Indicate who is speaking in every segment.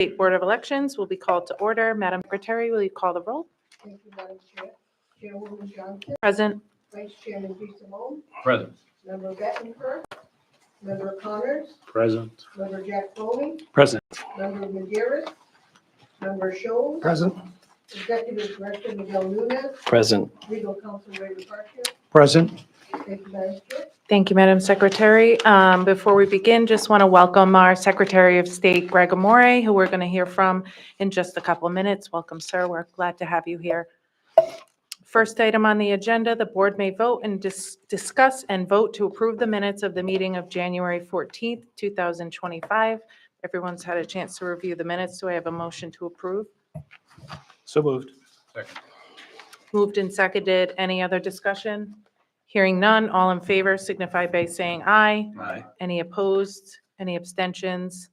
Speaker 1: State Board of Elections will be called to order. Madam Secretary, will you call the roll?
Speaker 2: Thank you, Madam Chair. Chairwoman Johnson,
Speaker 1: Present.
Speaker 2: Vice Chairman Simone,
Speaker 3: Present.
Speaker 2: Member Bettencourt, Member Connors,
Speaker 3: Present.
Speaker 2: Member Jack Foley,
Speaker 3: Present.
Speaker 2: Member Maderas, Member Scholes,
Speaker 3: Present.
Speaker 2: Executive Director Miguel Nunez,
Speaker 3: Present.
Speaker 2: Legal Counsel Ray Parker.
Speaker 3: Present.
Speaker 2: Thank you, Madam Chair.
Speaker 1: Thank you, Madam Secretary. Before we begin, just want to welcome our Secretary of State, Greg Amore, who we're going to hear from in just a couple of minutes. Welcome, sir. We're glad to have you here. First item on the agenda, the board may vote and discuss and vote to approve the minutes of the meeting of January 14th, 2025. Everyone's had a chance to review the minutes. Do I have a motion to approve?
Speaker 3: So moved. Second.
Speaker 1: Moved and seconded. Any other discussion? Hearing none, all in favor signify by saying aye.
Speaker 3: Aye.
Speaker 1: Any opposed? Any abstentions?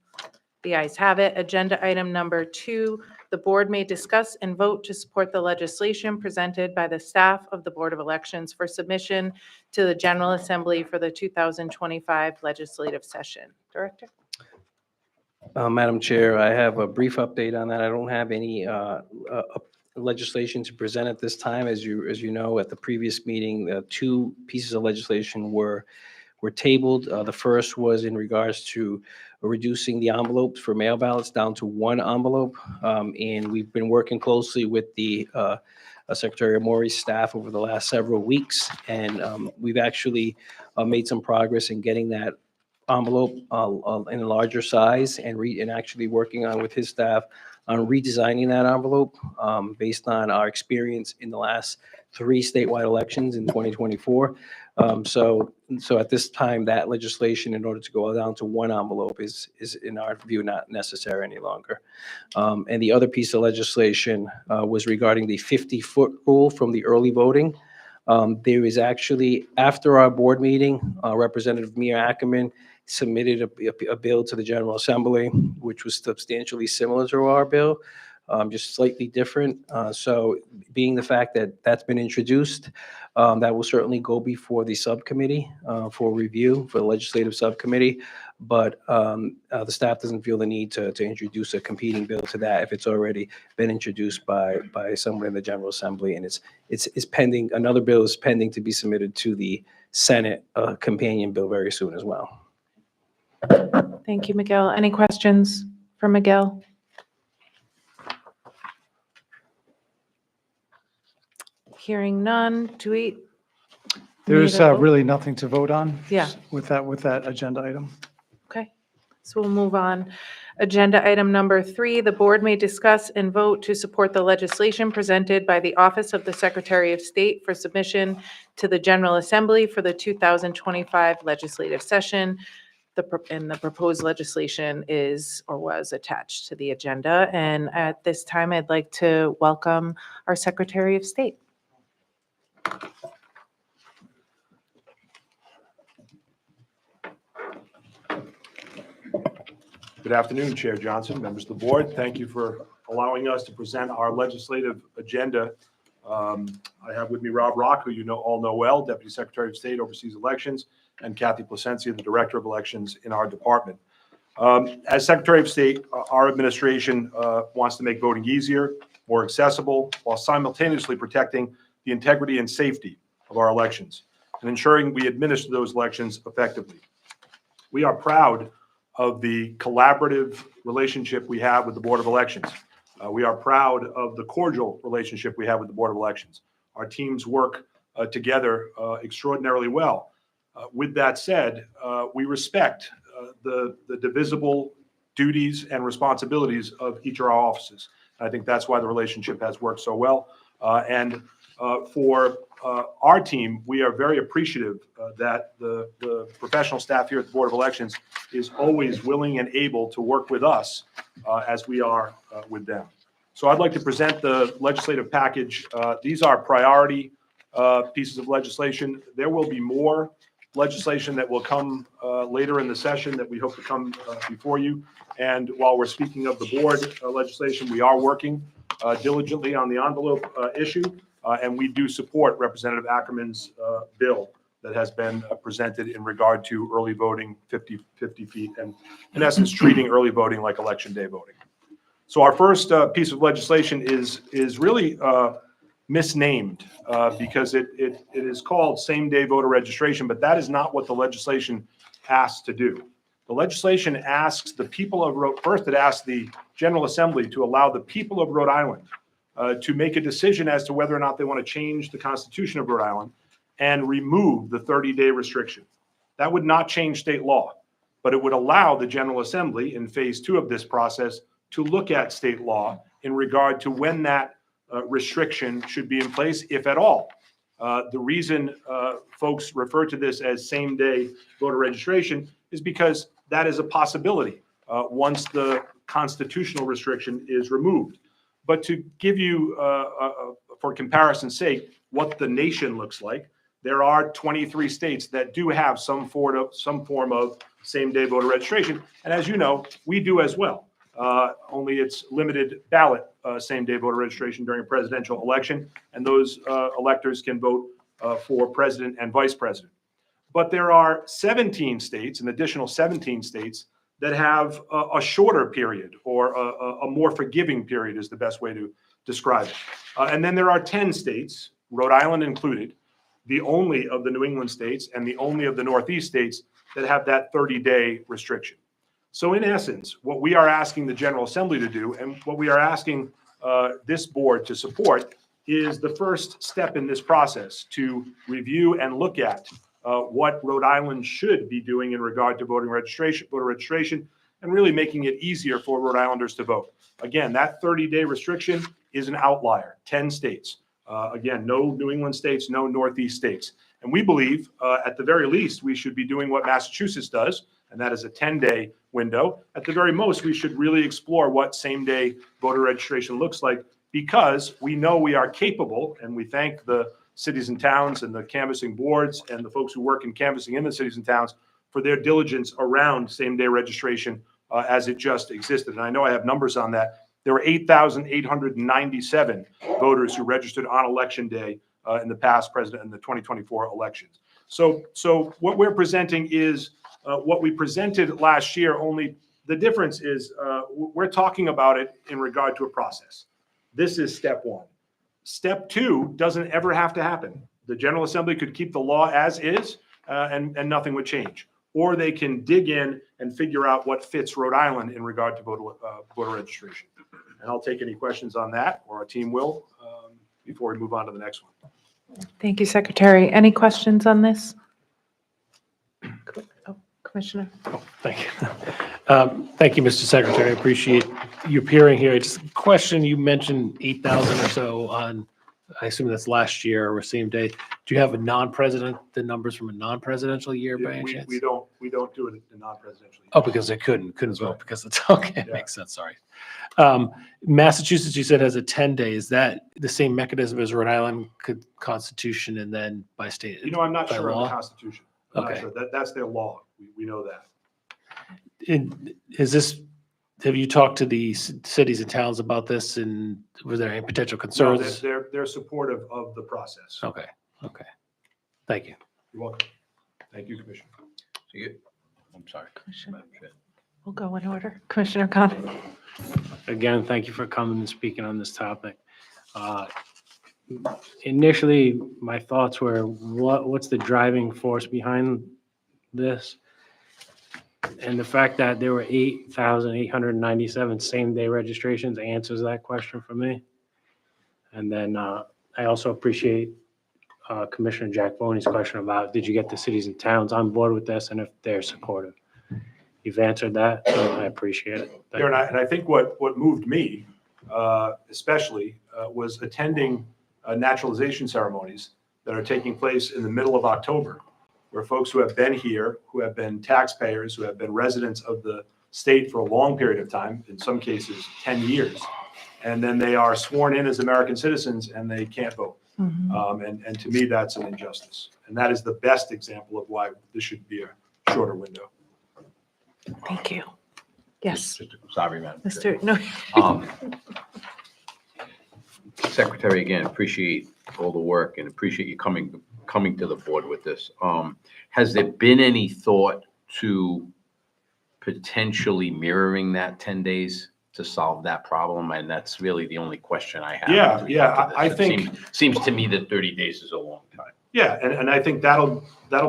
Speaker 1: The ayes have it. Agenda item number 2, the board may discuss and vote to support the legislation presented by the staff of the Board of Elections for submission to the General Assembly for the 2025 legislative session. Director?
Speaker 4: Madam Chair, I have a brief update on that. I don't have any legislation to present at this time. As you know, at the previous meeting, 2 pieces of legislation were tabled. The first was in regards to reducing the envelopes for mail ballots down to 1 envelope. And we've been working closely with the Secretary Amore's staff over the last several weeks. And we've actually made some progress in getting that envelope in a larger size and actually working on with his staff on redesigning that envelope based on our experience in the last 3 statewide elections in 2024. So at this time, that legislation, in order to go down to 1 envelope, is in our view not necessary any longer. And the other piece of legislation was regarding the 50-foot rule from the early voting. There is actually, after our board meeting, Representative Mia Ackerman submitted a bill to the General Assembly, which was substantially similar to our bill, just slightly different. So being the fact that that's been introduced, that will certainly go before the subcommittee for review, for the legislative subcommittee. But the staff doesn't feel the need to introduce a competing bill to that if it's already been introduced by someone in the General Assembly. And it's pending, another bill is pending to be submitted to the Senate, companion bill very soon as well.
Speaker 1: Thank you, Miguel. Any questions for Miguel? Hearing none. Do we?
Speaker 5: There's
Speaker 1: need a vote?
Speaker 5: really nothing to vote on.
Speaker 1: Yeah.
Speaker 5: With that agenda item.
Speaker 1: Okay, so we'll move on. Agenda item number 3, the board may discuss and vote to support the legislation presented by the Office of the Secretary of State for submission to the General Assembly for the 2025 legislative session. The proposed legislation is or was attached to the agenda. And at this time, I'd like to welcome our Secretary of State.
Speaker 6: Good afternoon, Chair Johnson, members of the board. Thank you for allowing us to present our legislative agenda. I have with me Rob Rock, who you all know well, Deputy Secretary of State, oversees elections, and Kathy Placencia, the Director of Elections in our department. As Secretary of State, our administration wants to make voting easier, more accessible, while simultaneously protecting the integrity and safety of our elections and ensuring we administer those elections effectively. We are proud of the collaborative relationship we have with the Board of Elections. We are proud of the cordial relationship we have with the Board of Elections. Our teams work together extraordinarily well. With that said, we respect the divisible duties and responsibilities of each of our offices. I think that's why the relationship has worked so well. And for our team, we are very appreciative that the professional staff here at the Board of Elections is always willing and able to work with us as we are with them. So I'd like to present the legislative package. These are priority pieces of legislation. There will be more legislation that will come later in the session that we hope to come before you. And while we're speaking of the board legislation, we are working diligently on the envelope issue. And we do support Representative Ackerman's bill that has been presented in regard to early voting 50 feet and in essence treating early voting like election day voting. So our first piece of legislation is really misnamed because it is called same-day voter registration, but that is not what the legislation asks to do. The legislation asks the people of first it asks the General Assembly to allow the people of Rhode Island to make a decision as to whether or not they want to change the Constitution of Rhode Island and remove the 30-day restriction. That would not change state law, but it would allow the General Assembly in phase 2 of this process to look at state law in regard to when that restriction should be in place, if at all. The reason folks refer to this as same-day voter registration is because that is a possibility once the constitutional restriction is removed. But to give you, for comparison's sake, what the nation looks like, there are 23 states that do have some form of same-day voter registration. And as you know, we do as well. Only it's limited ballot same-day voter registration during a presidential election, and those electors can vote for president and vice president. But there are 17 states, an additional 17 states, that have a shorter period, or a more forgiving period is the best way to describe it. And then there are 10 states, Rhode Island included, the only of the New England states and the only of the Northeast states that have that 30-day restriction. So in essence, what we are asking the General Assembly to do, and what we are asking this board to support, is the first step in this process to review and look at what Rhode Island should be doing in regard to voter registration, and really making it easier for Rhode Islanders to vote. Again, that 30-day restriction is an outlier, 10 states. Again, no New England states, no Northeast states. And we believe, at the very least, we should be doing what Massachusetts does, and that is a 10-day window. At the very most, we should really explore what same-day voter registration looks like, because we know we are capable, and we thank the cities and towns and the canvassing boards and the folks who work in canvassing in the cities and towns for their diligence around same-day registration as it just existed. And I know I have numbers on that. There were 8,897 voters who registered on election day in the past president and the 2024 elections. So what we're presenting is what we presented last year, only the difference is we're talking about it in regard to a process. This is step 1. Step 2 doesn't ever have to happen. The General Assembly could keep the law as is and nothing would change. Or they can dig in and figure out what fits Rhode Island in regard to voter registration. And I'll take any questions on that, or our team will, before we move on to the next one.
Speaker 1: Thank you, Secretary. Any questions on this? Oh, Commissioner.
Speaker 3: Thank you. Thank you, Mr. Secretary. I appreciate you appearing here. Just a question, you mentioned 8,000 or so on, I assume that's last year or same day. Do you have a the numbers from a non-presidential year by any chance?
Speaker 6: We don't do it in non-presidential.
Speaker 3: Oh, because they couldn't
Speaker 6: That's
Speaker 3: vote
Speaker 6: right.
Speaker 3: because it's, okay,
Speaker 6: Yeah.
Speaker 3: makes sense, sorry. Massachusetts, you said, has a 10-day. Is that the same mechanism as Rhode Island Constitution and then by state?
Speaker 6: You know, I'm not
Speaker 3: by
Speaker 6: sure of the
Speaker 3: law?
Speaker 6: Constitution. I'm not
Speaker 3: Okay.
Speaker 6: sure. That's their law. We know that.
Speaker 3: Have you talked to the cities and towns about this, and was there any potential
Speaker 6: No,
Speaker 3: concerns?
Speaker 6: they're supportive of the process.
Speaker 3: Okay, thank you.
Speaker 6: You're welcome. Thank you, Commissioner.
Speaker 7: I'm sorry.
Speaker 1: Commissioner. We'll go in order. Commissioner Khan.
Speaker 8: Again, thank you for coming and speaking on this topic. Initially, my thoughts were, what's the driving force behind this? And the fact that there were 8,897 same-day registrations answers that question for me. And then I also appreciate Commissioner Jack Boney's question about, did you get the cities and towns on board with this, and if they're supportive? You've answered that, so I appreciate it. Thank
Speaker 6: Aaron,
Speaker 8: you.
Speaker 6: and I think what moved me especially was attending naturalization ceremonies that are taking place in the middle of October, where folks who have been here, who have been taxpayers, who have been residents of the state for a long period of time, in some cases 10 years, and then they are sworn in as American citizens and they can't vote. And to me, that's an injustice. And that is the best example of why this should be a shorter window.
Speaker 1: Thank you. Yes,
Speaker 7: Sorry, Madam Chair.
Speaker 1: Mr. No.
Speaker 7: Secretary, again, appreciate all the work and appreciate you coming to the board with this. Has there been any thought to potentially mirroring that 10 days to solve that problem, and that's really the only question I have.
Speaker 6: Yeah,
Speaker 7: with regard
Speaker 6: yeah,
Speaker 7: to this.
Speaker 6: I
Speaker 7: It
Speaker 6: think-
Speaker 7: Seems to me that 30 days is a long time.
Speaker 6: Yeah, and I think that'll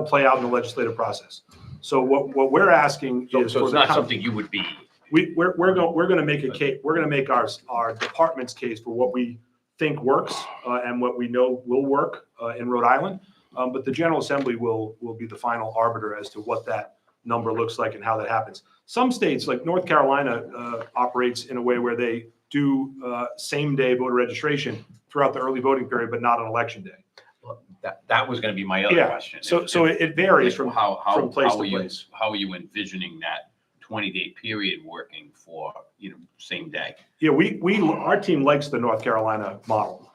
Speaker 6: play out in the legislative process. So what we're asking
Speaker 7: So
Speaker 6: is
Speaker 7: so
Speaker 6: for
Speaker 7: it's
Speaker 6: the
Speaker 7: not
Speaker 6: coun-
Speaker 7: something you would be,
Speaker 6: we're going to make a case, we're going to make our department's case for what we think works and what we know will work in Rhode Island. But the General Assembly will be the final arbiter as to what that number looks like and how that happens. Some states, like North Carolina, operates in a way where they do same-day voter registration throughout the early voting period, but not on election day.
Speaker 7: that was going to be my other
Speaker 6: Yeah,
Speaker 7: question.
Speaker 6: so it varies from
Speaker 7: How
Speaker 6: place
Speaker 7: are
Speaker 6: to
Speaker 7: you,
Speaker 6: place.
Speaker 7: how are you envisioning that 20-day period working for, same day?
Speaker 6: Yeah, our team likes the North Carolina model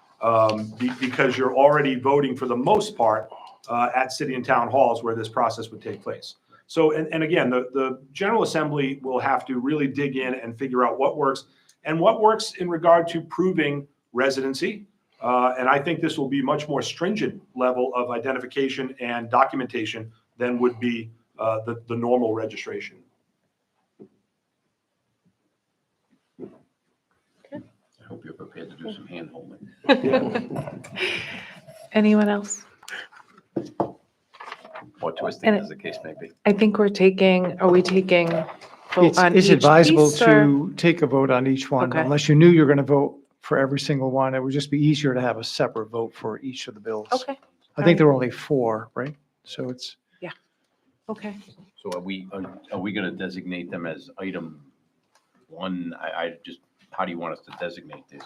Speaker 6: because you're already voting for the most part at city and town halls where this process would take place. So, and again, the General Assembly will have to really dig in and figure out what works in regard to proving residency. And I think this will be much more stringent level of identification and documentation than would be the normal registration.
Speaker 7: I hope you're prepared to do some hand-holding.
Speaker 1: Anyone else?
Speaker 7: Or twisting,
Speaker 1: And
Speaker 7: as the case may be.
Speaker 1: I think are we taking vote
Speaker 5: It's
Speaker 1: on
Speaker 5: it's
Speaker 1: each
Speaker 5: advisable
Speaker 1: piece, or-
Speaker 5: to take a vote on each one,
Speaker 1: Okay.
Speaker 5: unless you knew you're going to vote for every single one. It would just be easier to have a separate vote for each of the bills.
Speaker 1: Okay,
Speaker 5: I think there were only 4, right? So it's,
Speaker 1: okay.
Speaker 7: So are we going to designate them as item 1? I just, how do you want us to designate this?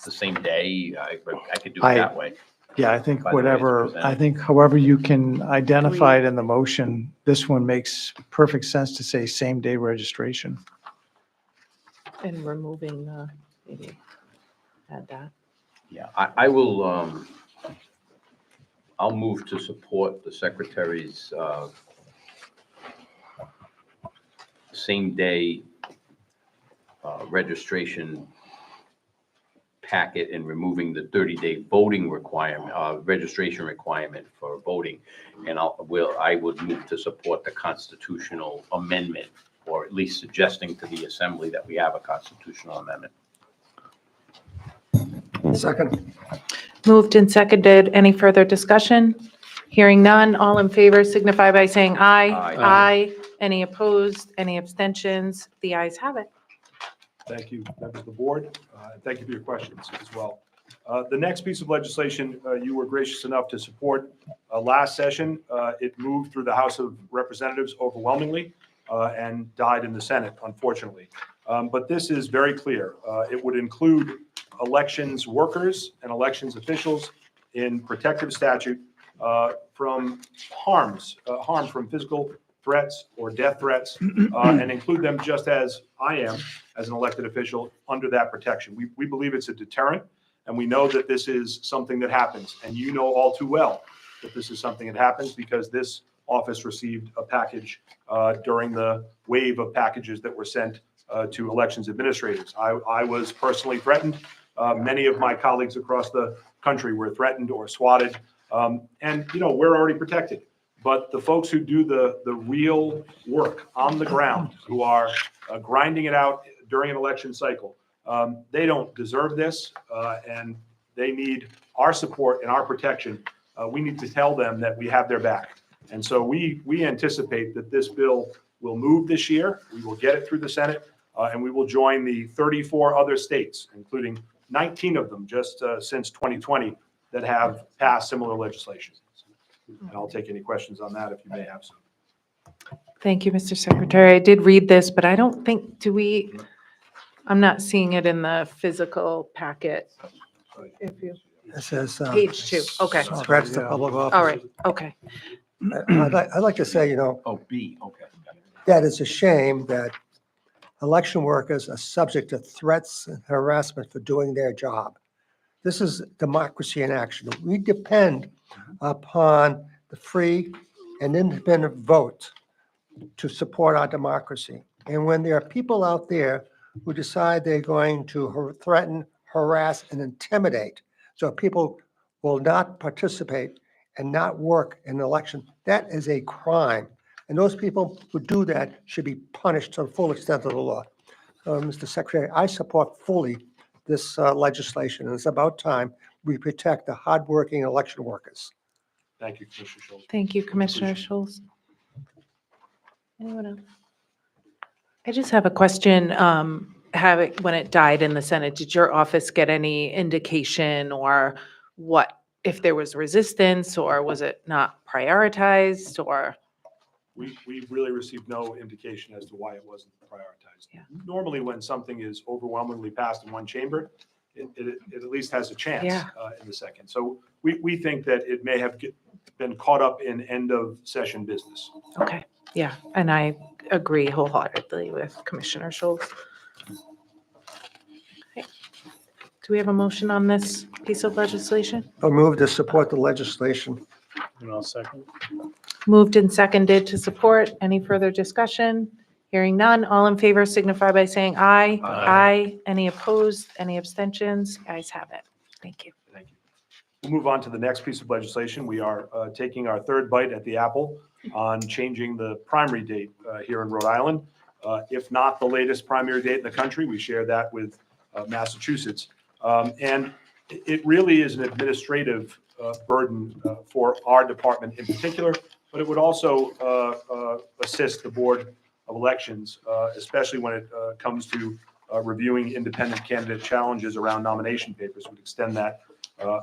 Speaker 7: The same day? I could do it that way.
Speaker 5: yeah, I think
Speaker 7: By the way it's
Speaker 5: whatever,
Speaker 7: presented.
Speaker 5: I think however you can identify it in the motion, this one makes perfect sense to say same-day registration.
Speaker 1: And removing the, maybe add that.
Speaker 7: Yeah, I will, I'll move to support the secretary's same-day registration packet and removing the 30-day voting requirement, registration requirement for voting. And I would move to support the constitutional amendment, or at least suggesting to the assembly that we have a constitutional amendment.
Speaker 2: Second.
Speaker 1: Moved and seconded. Any further discussion? Hearing none. All in favor signify by saying aye.
Speaker 7: Aye.
Speaker 1: Aye. Any opposed? Any abstentions? The ayes have it.
Speaker 6: Thank you, members of the board. And thank you for your questions as well. The next piece of legislation, you were gracious enough to support last session. It moved through the House of Representatives overwhelmingly and died in the Senate, unfortunately. But this is very clear. It would include elections workers and elections officials in protective statute from harm from physical threats or death threats, and include them just as I am as an elected official under that protection. We believe it's a deterrent, and we know that this is something that happens. And you know all too well that this is something that happens because this office received a package during the wave of packages that were sent to elections administrators. I was personally threatened. Many of my colleagues across the country were threatened or swatted. And, we're already protected. But the folks who do the real work on the ground, who are grinding it out during an election cycle, they don't deserve this, and they need our support and our protection. We need to tell them that we have their back. And so we anticipate that this bill will move this year. We will get it through the Senate, and we will join the 34 other states, including 19 of them just since 2020, that have passed similar legislation. And I'll take any questions on that if you may have some.
Speaker 1: Thank you, Mr. Secretary. I did read this, but I don't think, I'm not seeing it in the physical packet. If you,
Speaker 9: It says.
Speaker 1: page 2, okay.
Speaker 9: Threats to public office.
Speaker 1: All right, okay.
Speaker 9: I'd like to say,
Speaker 7: Oh, B, okay. Got it.
Speaker 9: that it's a shame that election workers are subject to threats and harassment for doing their job. This is democracy in action. We depend upon the free and independent vote to support our democracy. And when there are people out there who decide they're going to threaten, harass, and intimidate, so people will not participate and not work in an election, that is a crime. And those people who do that should be punished to the full extent of the law. Mr. Secretary, I support fully this legislation. And it's about time we protect the hardworking election workers.
Speaker 6: Thank you, Commissioner Schultz.
Speaker 1: Thank you, Commissioner
Speaker 6: Appreciate
Speaker 1: Schultz. Anyone else? I just have a question. When it died in the Senate, did your office get any indication or what, if there was resistance, or was it not prioritized, or?
Speaker 6: We really received no indication as to why it wasn't prioritized.
Speaker 1: Yeah.
Speaker 6: Normally, when something is overwhelmingly passed in one chamber, it at least has a chance
Speaker 1: Yeah.
Speaker 6: in the second. So we think that it may have been caught up in end of session business.
Speaker 1: Okay, yeah, and I agree wholeheartedly with Commissioner Schultz. Okay. Do we have a motion on this piece of legislation?
Speaker 9: I'll move to support the legislation.
Speaker 8: And I'll second.
Speaker 1: Moved and seconded to support. Any further discussion? Hearing none. All in favor signify by saying aye. Aye. Any opposed? Any abstentions? Ayes have it. Thank you.
Speaker 6: Thank you. We'll move on to the next piece of legislation. We are taking our third bite at the apple on changing the primary date here in Rhode Island. If not the latest primary date in the country, we share that with Massachusetts. And it really is an administrative burden for our department in particular, but it would also assist the Board of Elections, especially when it comes to reviewing independent candidate challenges around nomination papers. Would extend that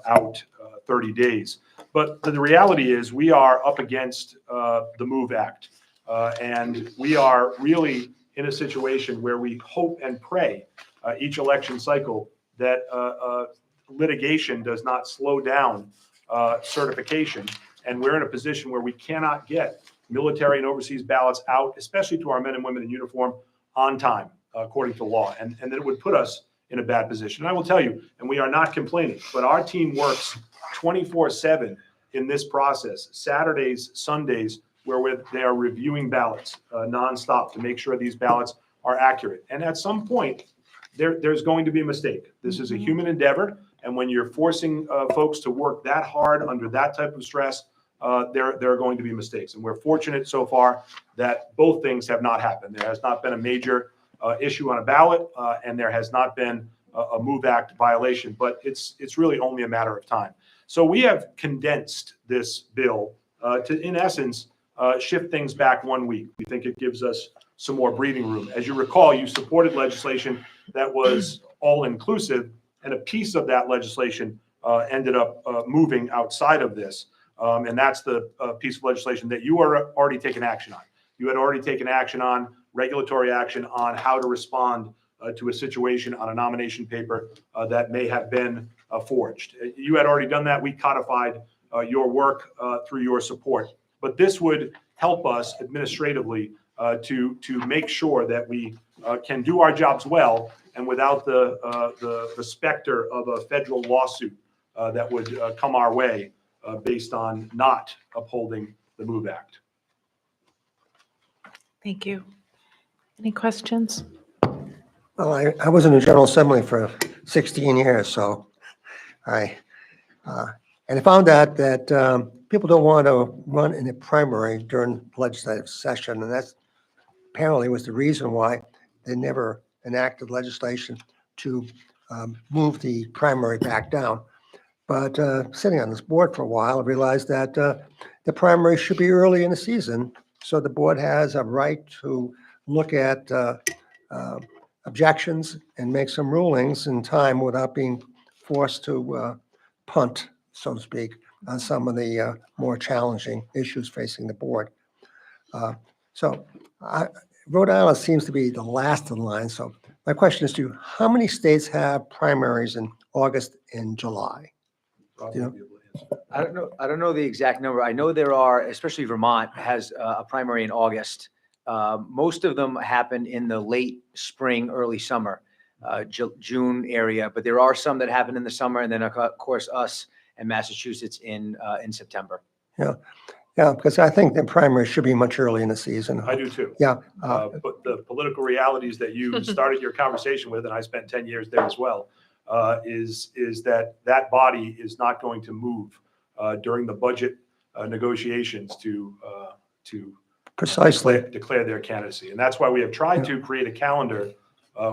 Speaker 6: out 30 days. But the reality is we are up against the MOVE Act. And we are really in a situation where we hope and pray each election cycle that litigation does not slow down certification. And we're in a position where we cannot get military and overseas ballots out, especially to our men and women in uniform, on time, according to law. And that it would put us in a bad position. And I will tell you, and we are not complaining, but our team works 24/7 in this process, Saturdays, Sundays, where they are reviewing ballots nonstop to make sure these ballots are accurate. And at some point, there's going to be a mistake. This is a human endeavor. And when you're forcing folks to work that hard under that type of stress, there are going to be mistakes. And we're fortunate so far that both things have not happened. There has not been a major issue on a ballot, and there has not been a MOVE Act violation, but it's really only a matter of time. So we have condensed this bill to, in essence, shift things back 1 week. We think it gives us some more breathing room. As you recall, you supported legislation that was all-inclusive, and a piece of that legislation ended up moving outside of this. And that's the piece of legislation that you are already taking action on. You had already taken action on regulatory action on how to respond to a situation on a nomination paper that may have been forged. You had already done that. We codified your work through your support. But this would help us administratively to make sure that we can do our jobs well and without the specter of a federal lawsuit that would come our way based on not upholding the MOVE Act.
Speaker 1: Thank you. Any questions?
Speaker 9: Well, I was in the General Assembly for 16 years, so and I found out that people don't want to run in a primary during legislative session, and that's apparently was the reason why they never enacted legislation to move the primary back down. But sitting on this board for a while, I realized that the primary should be early in the season, so the board has a right to look at objections and make some rulings in time without being forced to punt, so to speak, on some of the more challenging issues facing the board. So Rhode Island seems to be the last in line. So my question is to you, how many states have primaries in August and July?
Speaker 6: Probably
Speaker 10: I don't know the exact number. I know there are, especially Vermont has a primary in August. Most of them happen in the late spring, early summer, June area, but there are some that happen in the summer, and then of course us and Massachusetts in September.
Speaker 9: Yeah, because I think the primary should be much early in the season.
Speaker 6: I do too.
Speaker 9: Yeah.
Speaker 6: But the political realities that you started your conversation with, and I spent 10 years there as well, is that body is not going to move during the budget negotiations to
Speaker 9: Precisely.
Speaker 6: declare their candidacy. And that's why we have tried to create a calendar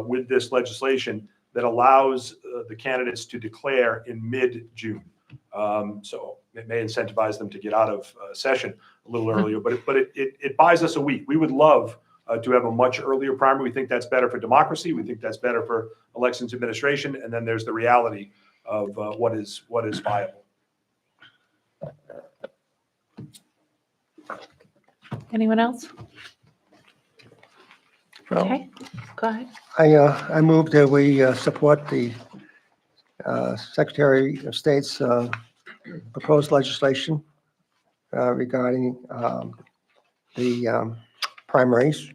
Speaker 6: with this legislation that allows the candidates to declare in mid-June. So it may incentivize them to get out of session a little earlier, but it buys us a week. We would love to have a much earlier primary. We think that's better for democracy. We think that's better for elections administration. And then there's the reality of what is viable.
Speaker 1: Anyone else?
Speaker 9: Well,
Speaker 1: Okay, go ahead.
Speaker 9: I move that we support the Secretary of State's proposed legislation regarding the primaries.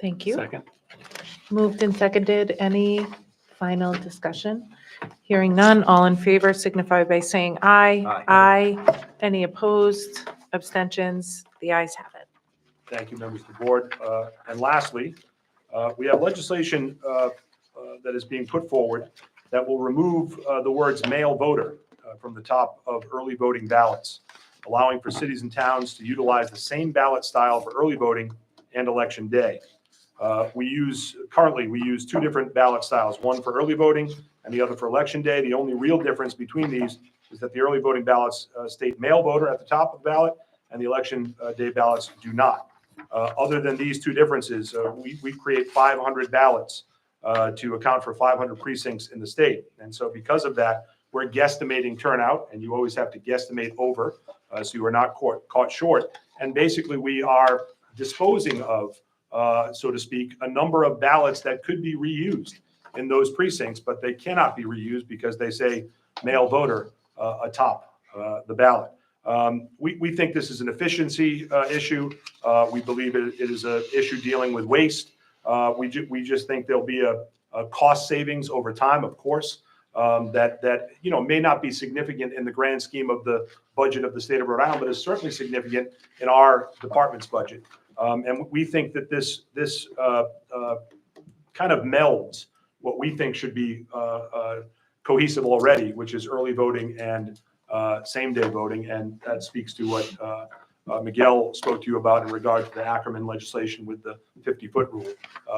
Speaker 1: Thank you.
Speaker 3: Second.
Speaker 1: Moved and seconded. Any final discussion? Hearing none, all in favor signify by saying aye.
Speaker 10: Aye.
Speaker 1: Aye. Any opposed? Abstentions? The ayes have it.
Speaker 6: Thank you, members of the board. And lastly, we have legislation that is being put forward that will remove the words male voter from the top of early voting ballots, allowing for cities and towns to utilize the same ballot style for early voting and election day. Currently, we use two different ballot styles, one for early voting and the other for election day. The only real difference between these is that the early voting ballots state male voter at the top of the ballot and the election day ballots do not. Other than these two differences, we create 500 ballots to account for 500 precincts in the state. And so because of that, we're guesstimating turnout, and you always have to guesstimate over, so you are not caught short. And basically, we are disposing of, so to speak, a number of ballots that could be reused in those precincts, but they cannot be reused because they say male voter atop the ballot. We think this is an efficiency issue. We believe it is an issue dealing with waste. We just think there'll be a cost savings over time, of course, that may not be significant in the grand scheme of the budget of the state of Rhode Island, but is certainly significant in our department's budget. And we think that this kind of melds what we think should be cohesive already, which is early voting and same-day voting, and that speaks to what Miguel spoke to you about in regard to the Ackerman legislation with the 50-foot rule.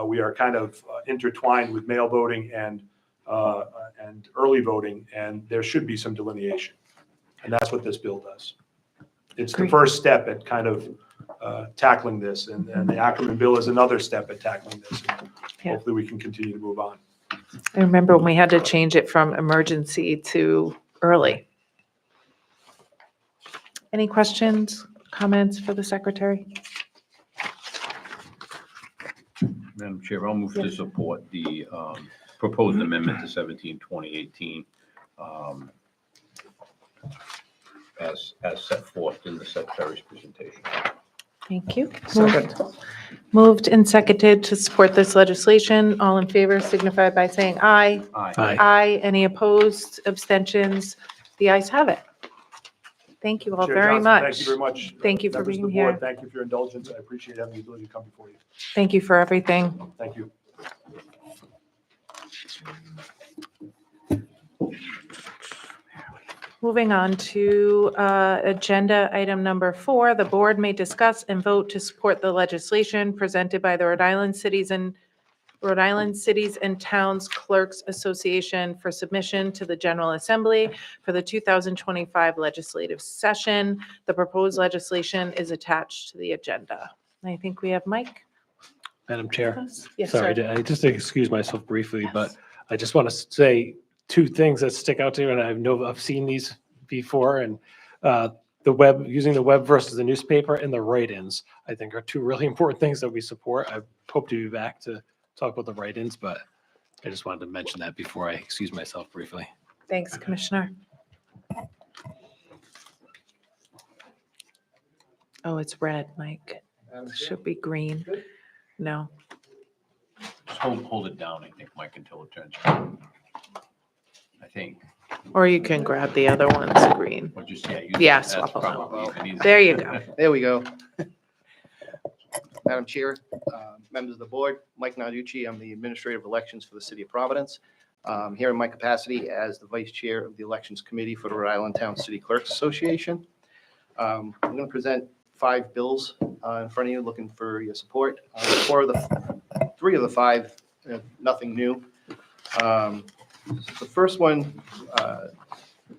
Speaker 6: We are kind of intertwined with mail voting and early voting, and there should be some delineation, and that's what this bill does. It's the
Speaker 1: Great.
Speaker 6: first step at kind of tackling this, and the Ackerman bill is another step at tackling this. And
Speaker 1: Yeah.
Speaker 6: hopefully, we can continue to move on.
Speaker 1: I remember when we had to change it from emergency to early. Any questions, comments for the secretary?
Speaker 7: Madam Chair, I'll move to support the proposed amendment to 17-2018 as set forth in the Secretary's presentation.
Speaker 1: Thank you.
Speaker 9: Second.
Speaker 1: Moved and seconded to support this legislation. All in favor signify by saying aye.
Speaker 7: Aye.
Speaker 3: Aye.
Speaker 1: Aye. Any opposed? Abstentions? The ayes have it. Thank you all
Speaker 6: Chair
Speaker 1: very
Speaker 6: Johnson,
Speaker 1: much.
Speaker 6: Thank you very much.
Speaker 1: Thank you for
Speaker 6: Members of
Speaker 1: being
Speaker 6: the board,
Speaker 1: here.
Speaker 6: Thank you for your indulgence. I appreciate having the ability to come before you.
Speaker 1: Thank you for everything.
Speaker 6: Thank you.
Speaker 1: Moving on to agenda item number 4, the board may discuss and vote to support the legislation presented by the Rhode Island Cities and Towns Clerks Association for submission to the General Assembly for the 2025 legislative session. The proposed legislation is attached to the agenda. I think we have Mike.
Speaker 3: Madam Chair.
Speaker 1: Yes,
Speaker 3: Sorry,
Speaker 1: sir.
Speaker 3: I just to excuse myself briefly, but
Speaker 1: Yes.
Speaker 3: I just want to say two things that stick out to me, and I've seen these before, and using the web versus the newspaper and the write-ins, I think are two really important things that we support. I hope to be back to talk about the write-ins, but I just wanted to mention that before I excuse myself briefly.
Speaker 1: Thanks, Commissioner. Oh, it's red, Mike. Should be green. No.
Speaker 7: Just hold it down, I think, Mike, until it turns green. I think,
Speaker 1: Or you can grab the other one's green.
Speaker 7: or just, use
Speaker 1: Yeah,
Speaker 7: that's
Speaker 1: swap 'em out.
Speaker 7: probably even easier.
Speaker 1: There you go.
Speaker 11: There we go. Madam Chair, members of the board, Mike Narducci, I'm the Administrator of Elections for the City of Providence. Here in my capacity as the Vice Chair of the Elections Committee for the Rhode Island Town City Clerks Association. I'm going to present 5 bills in front of you, looking for your support. 3 of the 5, nothing new. The first one,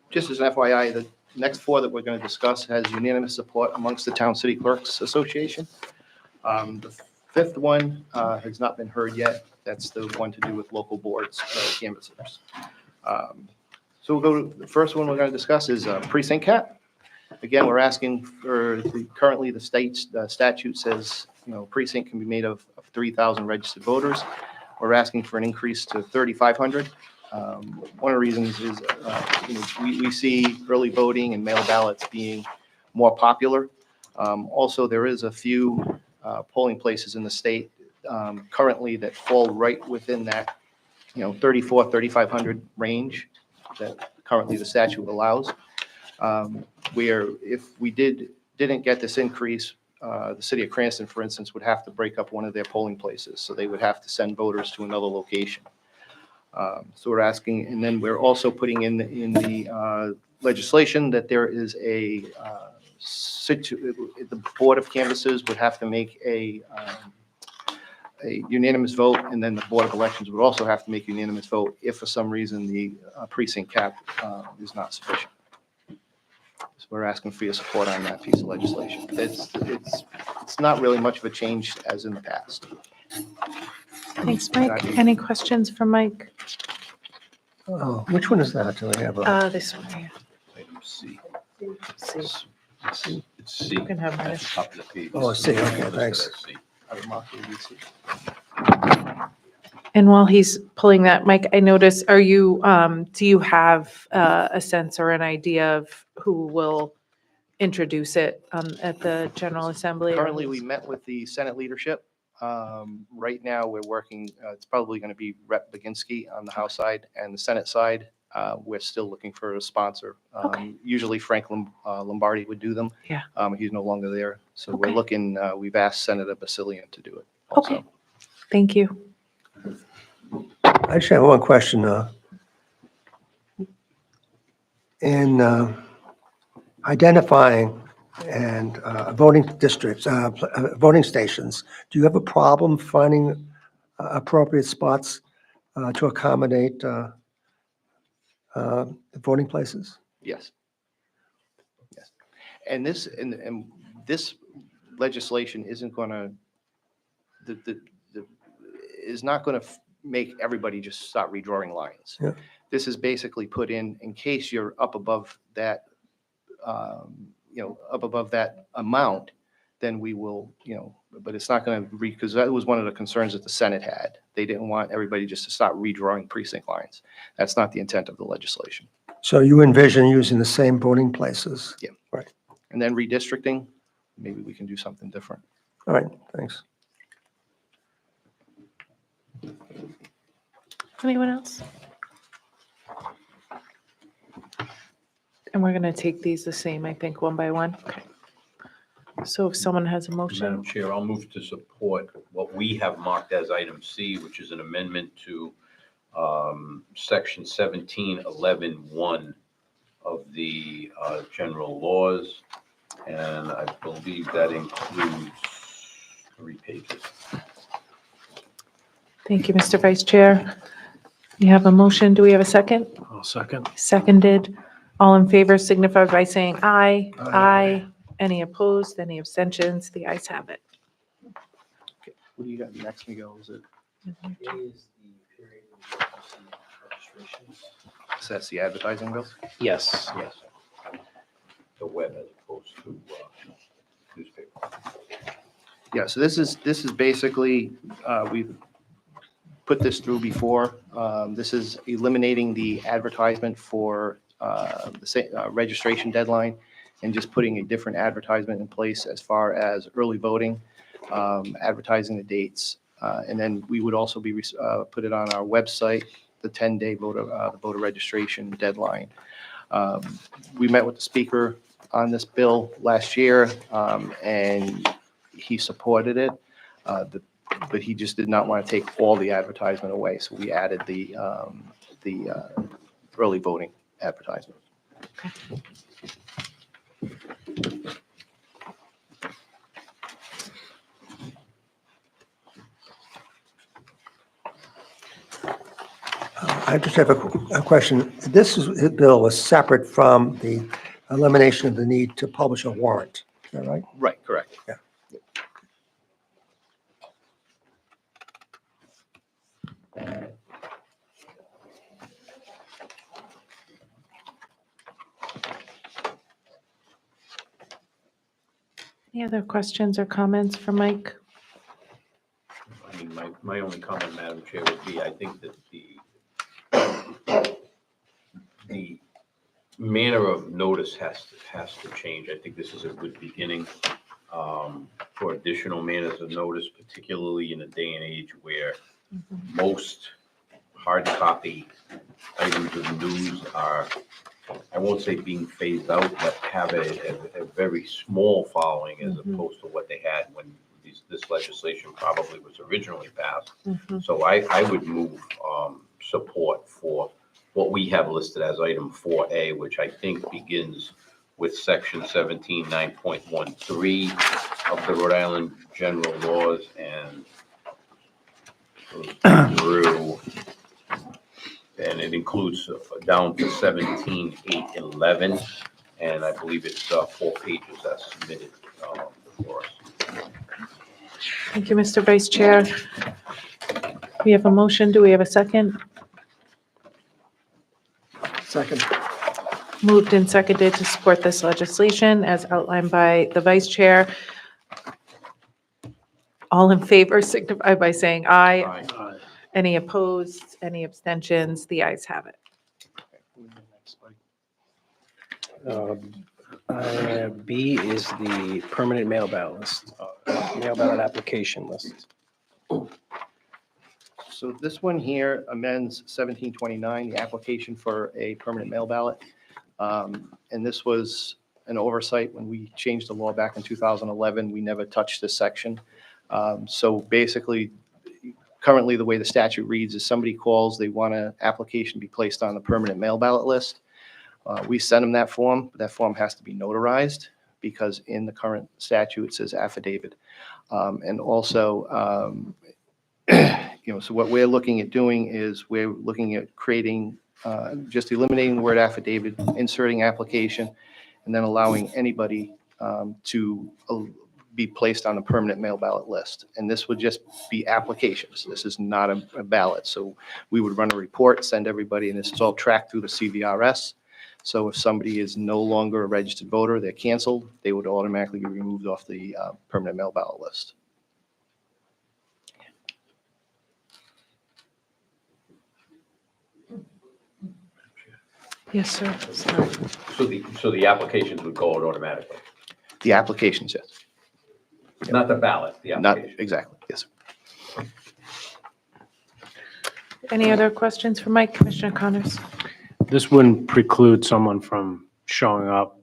Speaker 11: just as an FYI, the next 4 that we're going to discuss has unanimous support amongst the Town City Clerks Association. The 5th one has not been heard yet. That's the one to do with local boards, canvassers. So we'll go to the first one we're going to discuss is precinct cap. Again, we're asking for, currently the state statute says, precinct can be made of 3,000 registered voters. We're asking for an increase to 3,500. One of the reasons is, we see early voting and mail ballots being more popular. Also, there is a few polling places in the state currently that fall right within that, 3,500 range that currently the statute allows. Where if we didn't get this increase, the city of Cranston, for instance, would have to break up one of their polling places. So they would have to send voters to another location. So we're asking, and then we're also putting in the legislation that there is the Board of Canvassers would have to make a unanimous vote, and then the Board of Elections would also have to make a unanimous vote if for some reason the precinct cap is not sufficient. So we're asking for your support on that piece of legislation. It's not really much of a change as in the past.
Speaker 1: Thanks, Mike. Any questions for Mike?
Speaker 9: Oh, which one is that? Do I have
Speaker 1: This one here.
Speaker 7: Item C.
Speaker 1: See,
Speaker 7: It's C.
Speaker 1: you can have
Speaker 7: At
Speaker 1: this.
Speaker 7: the top of the page.
Speaker 9: Oh, C, okay,
Speaker 7: Listed
Speaker 9: thanks.
Speaker 7: as C.
Speaker 11: I would mark it as C.
Speaker 1: And while he's pulling that, Mike, I noticed, do you have a sense or an idea of who will introduce it at the General Assembly? or
Speaker 11: Currently, we
Speaker 1: who's-
Speaker 11: met with the Senate leadership. Right now, we're working, it's probably going to be Rep. Baginski on the House side, and the Senate side, we're still looking for a sponsor.
Speaker 1: Okay.
Speaker 11: Usually Frank Lombardi would do them.
Speaker 1: Yeah.
Speaker 11: He's no longer there. So we're
Speaker 1: Okay.
Speaker 11: looking, we've asked Senator Basilian to do it also.
Speaker 1: Okay. Thank you.
Speaker 9: I just have one question. In identifying and voting districts, voting stations, do you have a problem finding appropriate spots to accommodate voting places?
Speaker 11: Yes. Yes. And this legislation isn't going to, is not going to make everybody just start redrawing lines.
Speaker 9: Yeah.
Speaker 11: This is basically put in case you're up above that, up above that amount, then we will, but it's not going to because that was one of the concerns that the Senate had. They didn't want everybody just to start redrawing precinct lines. That's not the intent of the legislation.
Speaker 9: So you envision using the same voting places?
Speaker 11: Yeah.
Speaker 9: Right.
Speaker 11: And then redistricting, maybe we can do something different.
Speaker 9: All right, thanks.
Speaker 1: Anyone else? And we're going to take these the same, I think, one by one. Okay. So if someone has a
Speaker 7: Madam
Speaker 1: motion,
Speaker 7: Chair, I'll move to support what we have marked as item C, which is an amendment to section 1711(1) of the general laws. And I believe that includes 3 pages.
Speaker 1: thank you, Mr. Vice Chair. We have a motion. Do we have a second?
Speaker 8: I'll second.
Speaker 1: Seconded. All in favor signify by saying aye.
Speaker 9: Aye.
Speaker 1: Aye. Any opposed? Any abstentions? The ayes have it.
Speaker 11: What do you got next, Miguel? Is it, so that's the advertising bill?
Speaker 4: Yes.
Speaker 7: Yes. The web as opposed to newspaper.
Speaker 11: Yeah, so this is basically, we've put this through before. This is eliminating the advertisement for the registration deadline and just putting a different advertisement in place as far as early voting, advertising the dates. And then we would also be put it on our website, the 10-day voter registration deadline. We met with the speaker on this bill last year, and he supported it, but he just did not want to take all the advertisement away. So we added the early voting advertisement.
Speaker 9: I just have a question. This bill was separate from the elimination of the need to publish a warrant. Is that right?
Speaker 11: Right, correct.
Speaker 9: Yeah.
Speaker 1: Any other questions or comments for Mike?
Speaker 7: I mean, my only comment, Madam Chair, would be, I think that the manner of notice has to change. I think this is a good beginning for additional manners of notice, particularly in a day and age where most hard copy items of news are, I won't say being phased out, but have a very small following as opposed to what they had when this legislation probably was originally passed. So I would move support for what we have listed as item 4A, which I think begins with section 17, 9.13 of the Rhode Island General Laws and goes through, and it includes down to 17, 8, 11, and I believe it's 4 pages that's submitted for us.
Speaker 1: Thank you, Mr. Vice Chair. We have a motion. Do we have a second?
Speaker 9: Second.
Speaker 1: Moved and seconded to support this legislation as outlined by the Vice Chair. All in favor signify by saying aye.
Speaker 7: Aye.
Speaker 1: Any opposed? Any abstentions? The ayes have it.
Speaker 4: B is the permanent mail ballot list, mail ballot application list.
Speaker 11: So this one here amends 1729, the application for a permanent mail ballot. And this was an oversight when we changed the law back in 2011. We never touched this section. So basically, currently, the way the statute reads is somebody calls, they want an application to be placed on the permanent mail ballot list. We send them that form, but that form has to be notarized because in the current statute, it says affidavit. And also, so what we're looking at doing is we're looking at creating, just eliminating the word affidavit, inserting application, and then allowing anybody to be placed on a permanent mail ballot list. And this would just be applications. This is not a ballot. So we would run a report, send everybody, and this is all tracked through the CVRS. So if somebody is no longer a registered voter, they're canceled, they would automatically be removed off the permanent mail ballot list.
Speaker 1: Yes, sir. Sorry.
Speaker 7: So the applications would go out automatically,
Speaker 11: The applications, yes.
Speaker 7: not the ballot, the
Speaker 11: Not
Speaker 7: application.
Speaker 11: exactly, yes, sir.
Speaker 1: Any other questions for Mike? Commissioner Connors?
Speaker 8: This wouldn't preclude someone from showing up,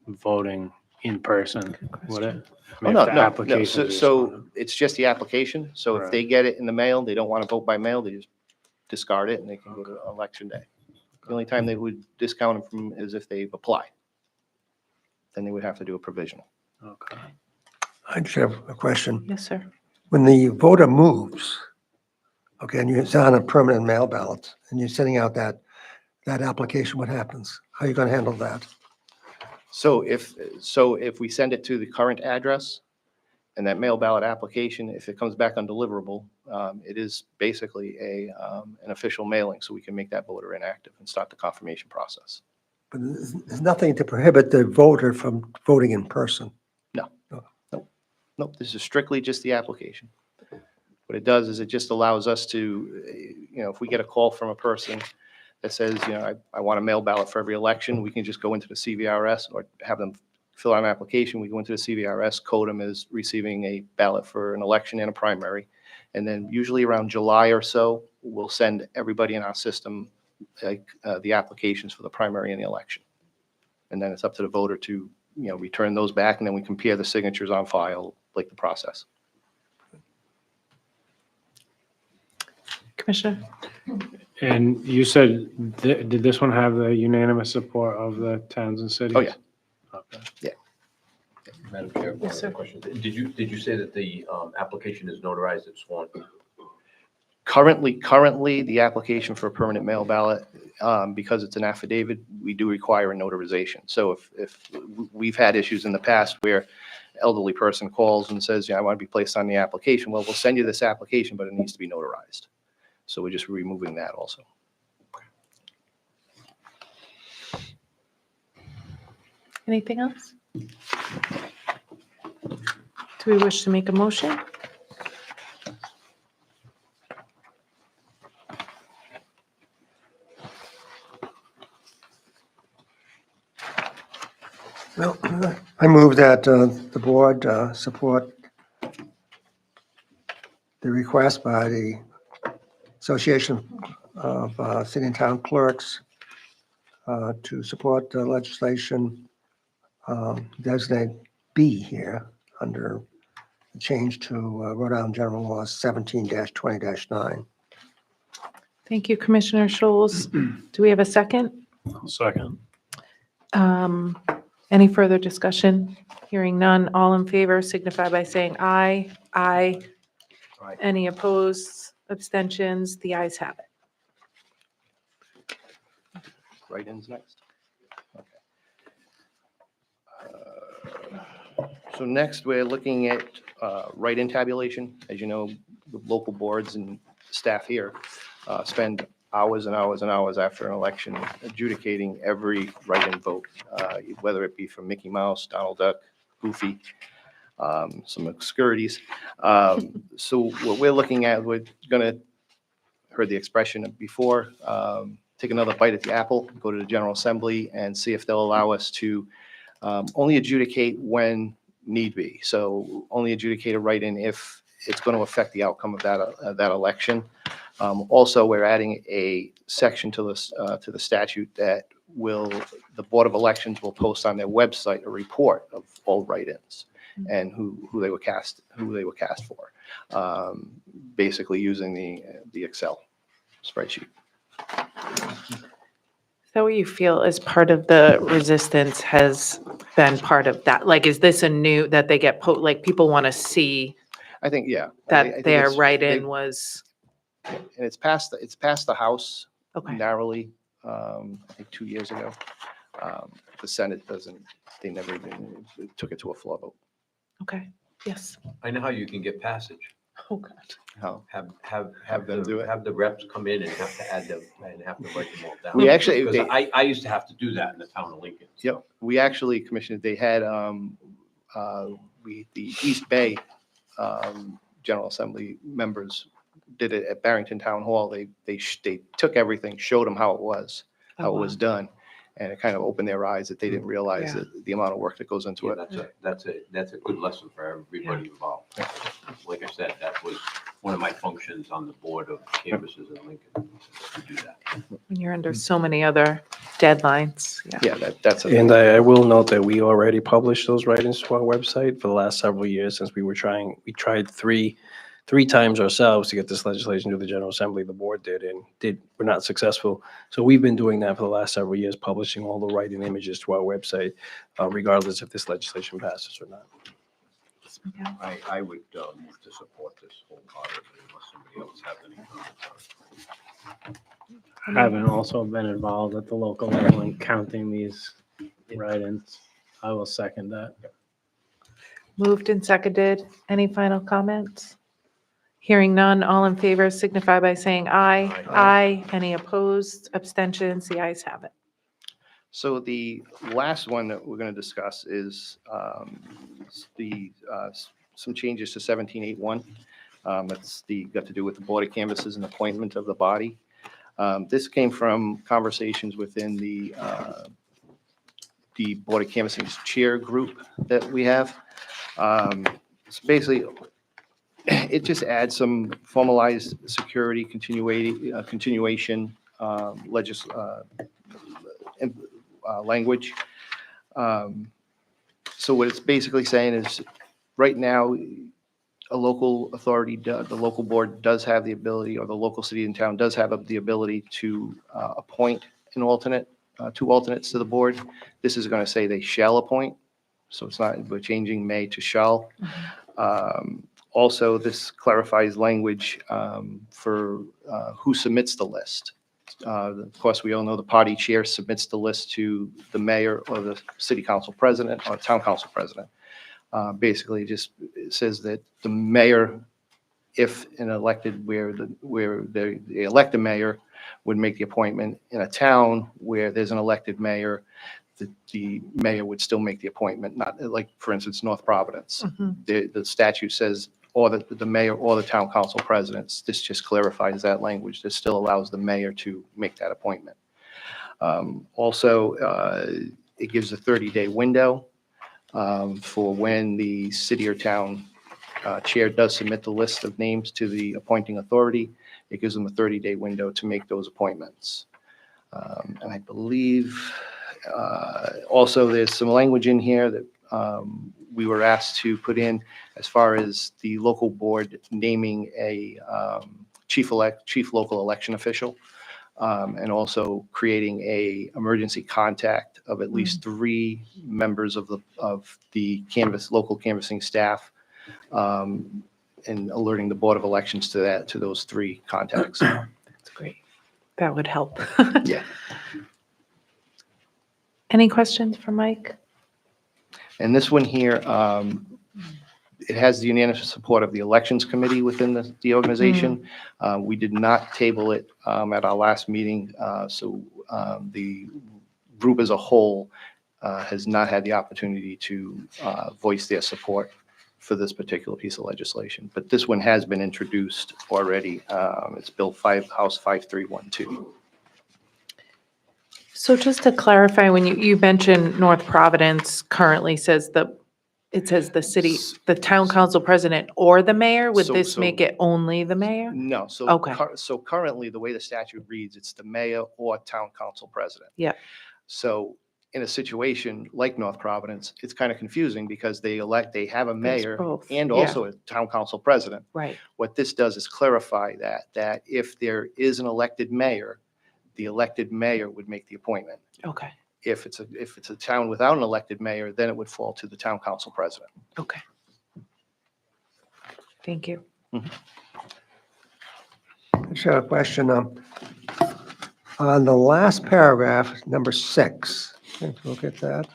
Speaker 8: voting in person, would it? I mean,
Speaker 11: Oh,
Speaker 8: if the
Speaker 11: no.
Speaker 8: applications are just
Speaker 11: So
Speaker 8: going
Speaker 11: it's just the application. So if
Speaker 8: Right.
Speaker 11: they get it in the mail, they don't want to vote by mail, they just discard it and they can go to election day. The only time they would discount them from is if they've applied. Then they would have to do a provisional.
Speaker 8: Okay.
Speaker 9: I just have a question.
Speaker 1: Yes, sir.
Speaker 9: When the voter moves, okay, and it's on a permanent mail ballot, and you're sending out that application, what happens? How are you going to handle that?
Speaker 11: So if we send it to the current address and that mail ballot application, if it comes back undeliverable, it is basically an official mailing, so we can make that voter inactive and start the confirmation process.
Speaker 9: But there's nothing to prohibit the voter from voting in person.
Speaker 11: Nope, this is strictly just the application. What it does is it just allows us to, if we get a call from a person that says, I want a mail ballot for every election, we can just go into the CVRS or have them fill out an application. We go into the CVRS, code them as receiving a ballot for an election and a primary. And then usually around July or so, we'll send everybody in our system the applications for the primary and the election. And then it's up to the voter to, return those back, and then we compare the signatures on file, like the process.
Speaker 1: Commissioner?
Speaker 8: And you said, did this one have the unanimous support of the towns and cities?
Speaker 11: Oh, yeah.
Speaker 8: Okay.
Speaker 7: Madam Chair, one
Speaker 1: Yes, sir.
Speaker 7: other question. Did you say that the application is notarized at sworn?
Speaker 11: Currently, the application for a permanent mail ballot, because it's an affidavit, we do require a notarization. So if we've had issues in the past where elderly person calls and says, yeah, I want to be placed on the application, well, we'll send you this application, but it needs to be notarized. So we're just removing that also.
Speaker 1: Anything else? Do we wish to make a motion?
Speaker 9: Well, I move that the board support the request by the Association of City and Town Clerks to support the legislation designate B here under the change to Rhode Island General Law 17-20-9.
Speaker 1: Thank you, Commissioner Scholes. Do we have a second?
Speaker 3: Second.
Speaker 1: Any further discussion? Hearing none, all in favor signify by saying aye. Aye.
Speaker 10: Aye.
Speaker 1: Any opposed, abstentions? The ayes have it.
Speaker 11: Write-ins next. So next, we're looking at write-in tabulation. As you know, the local boards and staff here spend hours and hours and hours after an election adjudicating every write-in vote, whether it be from Mickey Mouse, Donald Duck, Goofy, some obscurities. So what we're looking at, we're going to, heard the expression before, take another bite at the apple, go to the General Assembly and see if they'll allow us to only adjudicate when need be. So only adjudicate a write-in if it's going to affect the outcome of that election. Also, we're adding a section to the statute that the Board of Elections will post on their website a report of all write-ins and who they were cast for, basically using the Excel spreadsheet.
Speaker 1: Is that what you feel as part of the resistance has been part of that? Like, is this a new, that they get, like, people want to see
Speaker 11: I think, yeah. I
Speaker 1: that
Speaker 11: think
Speaker 1: their
Speaker 11: it's-
Speaker 1: write-in
Speaker 11: they-
Speaker 1: was,
Speaker 11: And it's passed the House
Speaker 1: okay,
Speaker 11: narrowly, I think 2 years ago. The Senate they never even took it to a floor vote.
Speaker 1: okay, yes.
Speaker 7: I know how you can get passage.
Speaker 1: Oh, God.
Speaker 11: How?
Speaker 7: Have
Speaker 11: them do it.
Speaker 7: Have the reps come in and have to add them and have to write them all down.
Speaker 11: We actually,
Speaker 7: Because I used to have to do that in the town of Lincoln.
Speaker 11: Yep, we actually, Commissioner, they had, the East Bay General Assembly members did it at Barrington Town Hall. They took everything, showed them how it was done. And it kind of opened their eyes that they didn't realize
Speaker 1: Yeah.
Speaker 11: that the amount of work that goes into
Speaker 7: Yeah,
Speaker 11: it.
Speaker 7: that's a good lesson for everybody involved. Like I said, that was one of my functions on the board of canvassers in Lincoln, to do that.
Speaker 1: When you're under so many other deadlines, yeah.
Speaker 11: Yeah, that's.
Speaker 4: And I will note that we already published those write-ins to our website for the last several years since we tried three times ourselves to get this legislation to the General Assembly. The board were not successful. So we've been doing that for the last several years, publishing all the write-in images to our website, regardless if this legislation passes or not.
Speaker 7: I would move to support this wholeheartedly unless somebody else has any comments.
Speaker 8: Having also been involved at the local level in counting these write-ins, I will second that.
Speaker 1: Moved and seconded. Any final comments? Hearing none, all in favor signify by saying aye.
Speaker 7: Aye.
Speaker 1: Aye. Any opposed, abstentions? The ayes have it.
Speaker 11: So the last one that we're going to discuss is some changes to 1781. It's got to do with the Board of Canvassers and appointment of the body. This came from conversations within the Board of Canvassing's chair group that we have. So basically, it just adds some formalized security continuation language. So what it's basically saying is, right now, a local authority, the local board does have the ability, or the local city and town does have the ability to appoint an alternate, 2 alternates to the board. This is going to say they shall appoint, so it's not, we're changing may to shall. Also, this clarifies language for who submits the list. Of course, we all know the party chair submits the list to the mayor or the city council president or town council president. Basically, just it says that the mayor, if an elected where the elected mayor would make the appointment in a town where there's an elected mayor, the mayor would still make the appointment, not like, for instance, North Providence. The statute says, or the mayor or the town council presidents. This just clarifies that language. This still allows the mayor to make that appointment. Also, it gives a 30-day window for when the city or town chair does submit the list of names to the appointing authority. It gives them a 30-day window to make those appointments. And I believe also there's some language in here that we were asked to put in as far as the local board naming a chief local election official, and also creating a emergency contact of at least 3 members of the local canvassing staff, and alerting the Board of Elections to those 3 contacts.
Speaker 1: That's great. That would help.
Speaker 11: Yeah.
Speaker 1: Any questions for Mike?
Speaker 11: And this one here, it has the unanimous support of the Elections Committee within the organization. We did not table it at our last meeting, so the group as a whole has not had the opportunity to voice their support for this particular piece of legislation. But this one has been introduced already. It's Bill House 5312.
Speaker 1: So just to clarify, when you mentioned North Providence currently says it says the city, the town council president or the mayor, would
Speaker 11: So-
Speaker 1: this
Speaker 11: so-
Speaker 1: make it only the mayor?
Speaker 11: No, so,
Speaker 1: Okay.
Speaker 11: so currently, the way the statute reads, it's the mayor or town council president.
Speaker 1: Yeah.
Speaker 11: So in a situation like North Providence, it's kind of confusing because they have a
Speaker 1: There's
Speaker 11: mayor
Speaker 1: both,
Speaker 11: and
Speaker 1: yeah.
Speaker 11: also a town council president.
Speaker 1: Right,
Speaker 11: What this does is clarify that if there is an elected mayor, the elected mayor would make the appointment.
Speaker 1: okay,
Speaker 11: If it's a town without an elected mayor, then it would fall to the town council president.
Speaker 1: okay. Thank you.
Speaker 9: I just have a question. On the last paragraph, number 6, let's look at that.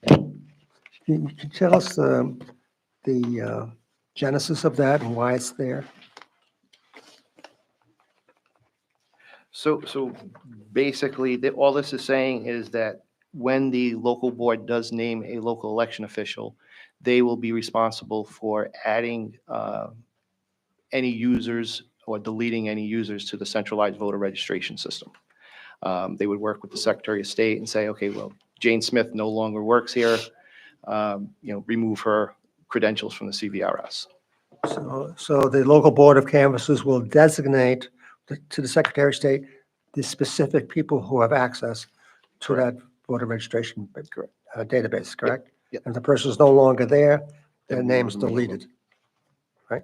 Speaker 9: Can you tell us the genesis of that and why it's there?
Speaker 11: So basically, all this is saying is that when the local board does name a local election official, they will be responsible for adding any users or deleting any users to the centralized voter registration system. They would work with the Secretary of State and say, okay, well, Jane Smith no longer works here. Remove her credentials from the CVRS.
Speaker 9: So the local board of canvassers will designate to the Secretary of State the specific people who have access to that voter registration database, correct?
Speaker 11: Yep.
Speaker 9: And if the person is no longer there, their
Speaker 11: Then
Speaker 9: name's
Speaker 11: remove them.
Speaker 9: deleted.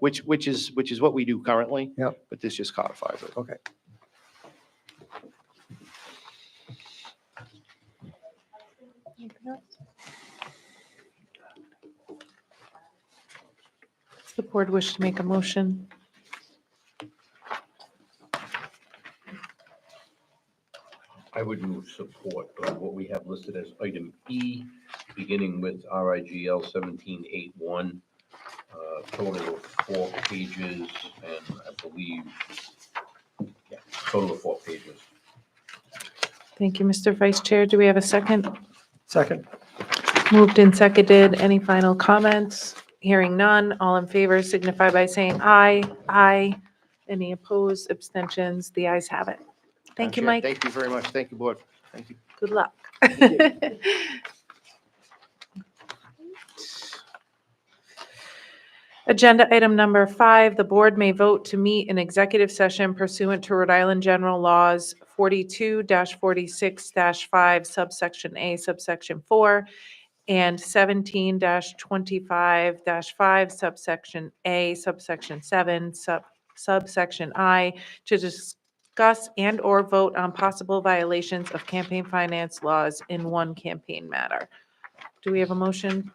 Speaker 11: Which is what we do currently.
Speaker 9: Yep.
Speaker 11: But this just codifies it.
Speaker 9: Okay.
Speaker 1: Does the board wish to make a motion?
Speaker 7: I would move support of what we have listed as item E, beginning with RIGL 1781, total of 4 pages, and I believe, yeah, total of 4 pages.
Speaker 1: Thank you, Mr. Vice Chair. Do we have a second?
Speaker 9: Second.
Speaker 1: Moved and seconded. Any final comments? Hearing none. All in favor signify by saying aye. Aye. Any opposed, abstentions? The ayes have it. Thank you,
Speaker 11: Chair,
Speaker 1: Mike.
Speaker 11: Thank you very much. Thank you, board. Thank you.
Speaker 1: Good luck. Agenda item number 5, the board may vote to meet in executive session pursuant to Rhode Island General Laws 42-46-5 subsection A subsection 4 and 17-25-5 subsection A subsection 7 subsection I to discuss and/or vote on possible violations of campaign finance laws in one campaign matter. Do we have a motion?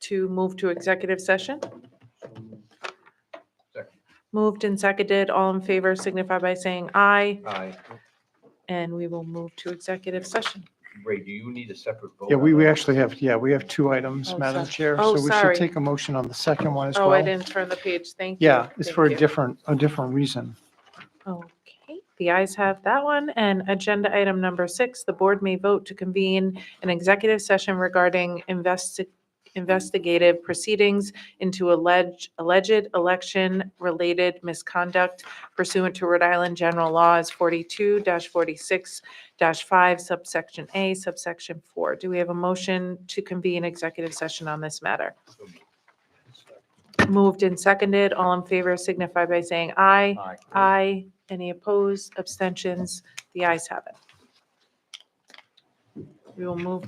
Speaker 1: to move to executive session?
Speaker 7: Second.
Speaker 1: Moved and seconded. All in favor signify by saying aye,
Speaker 7: Aye.
Speaker 1: and we will move to executive session.
Speaker 7: Ray, do you need a separate vote?
Speaker 5: Yeah,
Speaker 7: on
Speaker 5: we
Speaker 7: that?
Speaker 5: actually have, we have two items,
Speaker 1: Oh,
Speaker 5: Madam
Speaker 1: sorry.
Speaker 5: Chair.
Speaker 1: Oh,
Speaker 5: So we
Speaker 1: sorry.
Speaker 5: should take a motion on the second one as well.
Speaker 1: Oh, I didn't turn the page. Thank you.
Speaker 5: Yeah, it's
Speaker 1: Thank
Speaker 5: for
Speaker 1: you.
Speaker 5: a different reason.
Speaker 1: Okay, the ayes have that one. And agenda item number 6, the board may vote to convene an executive session regarding investigative proceedings into alleged election-related misconduct pursuant to Rhode Island General Laws 42-46-5 subsection A, subsection 4. Do we have a motion to convene executive session on this matter? Moved and seconded. All in favor signify by saying aye.
Speaker 7: Aye.
Speaker 1: Aye. Any opposed, abstentions? The ayes have it. We will move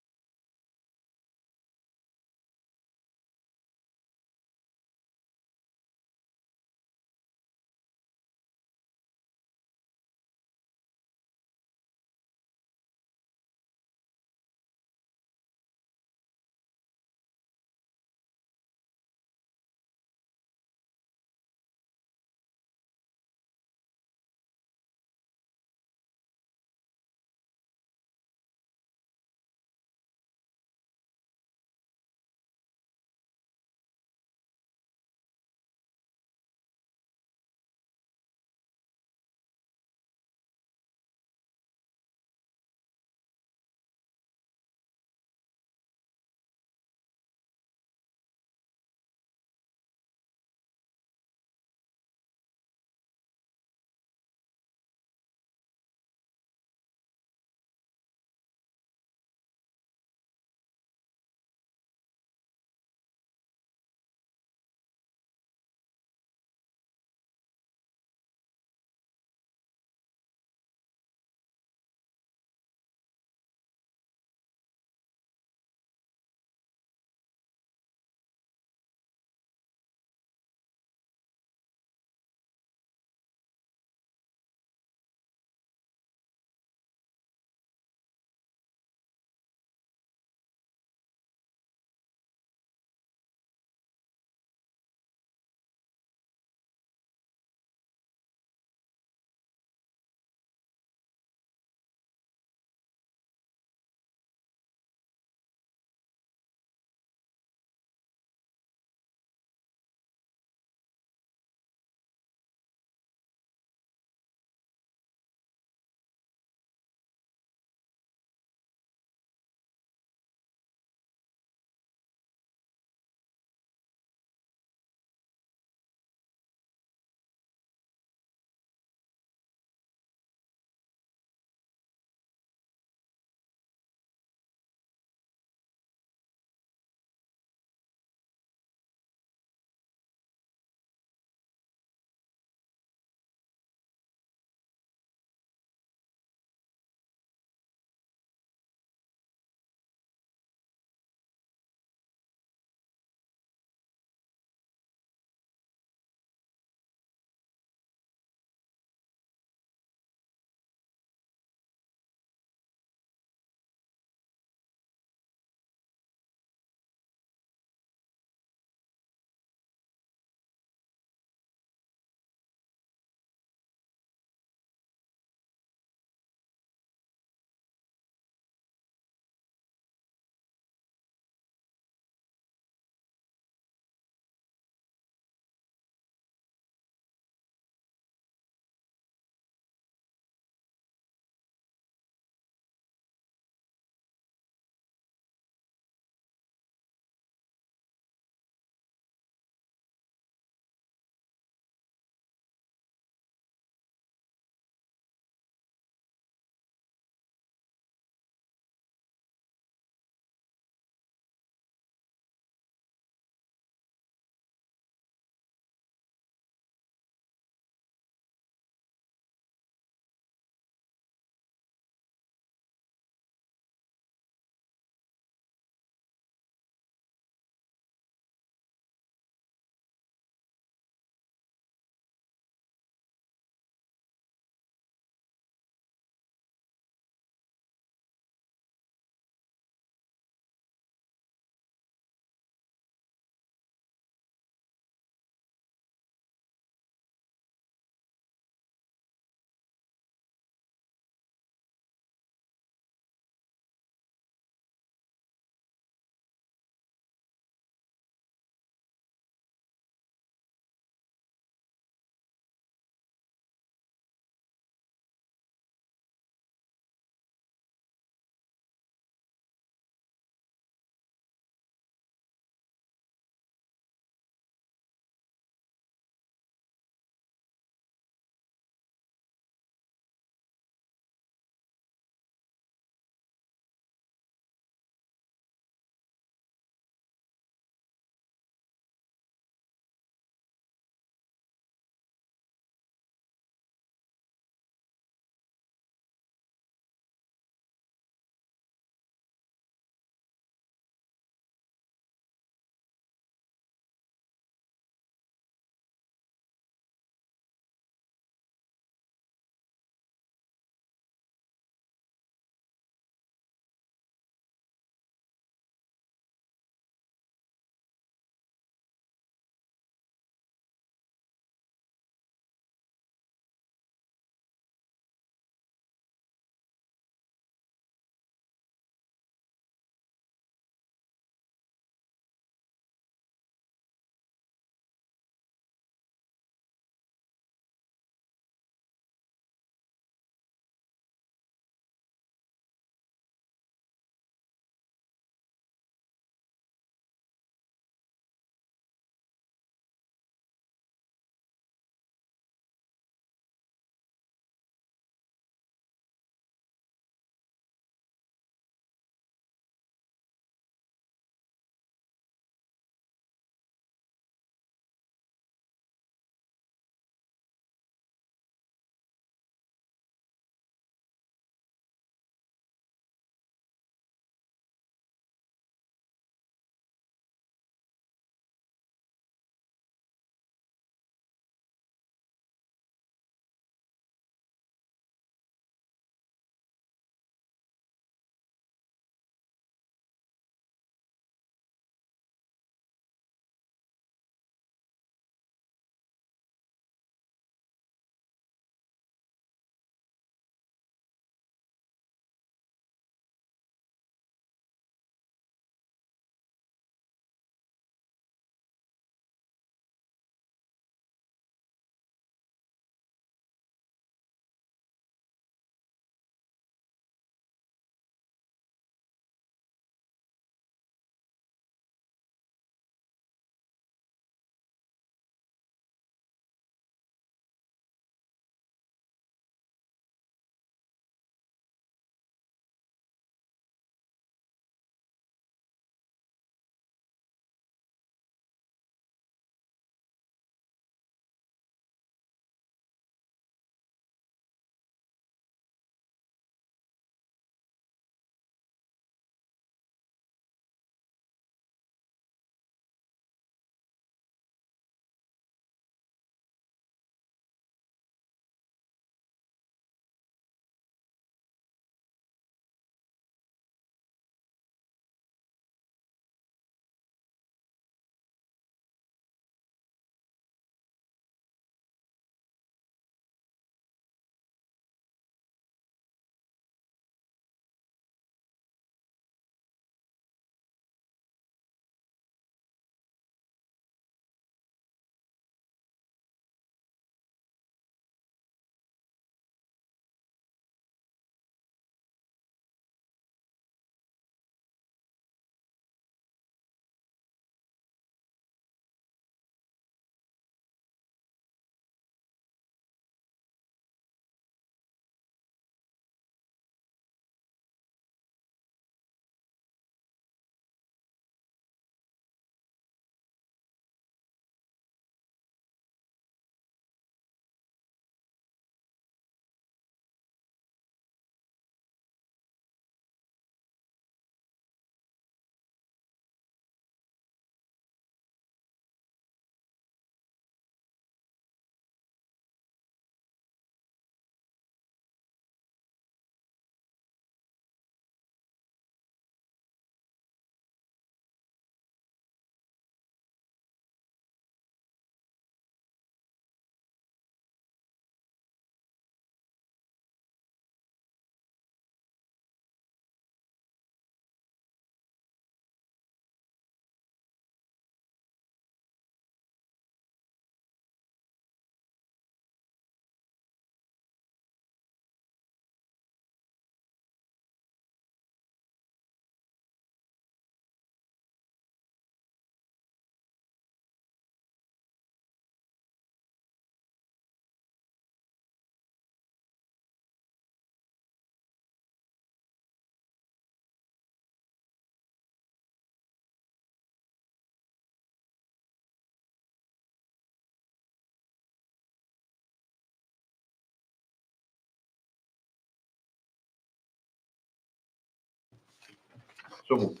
Speaker 7: So moved.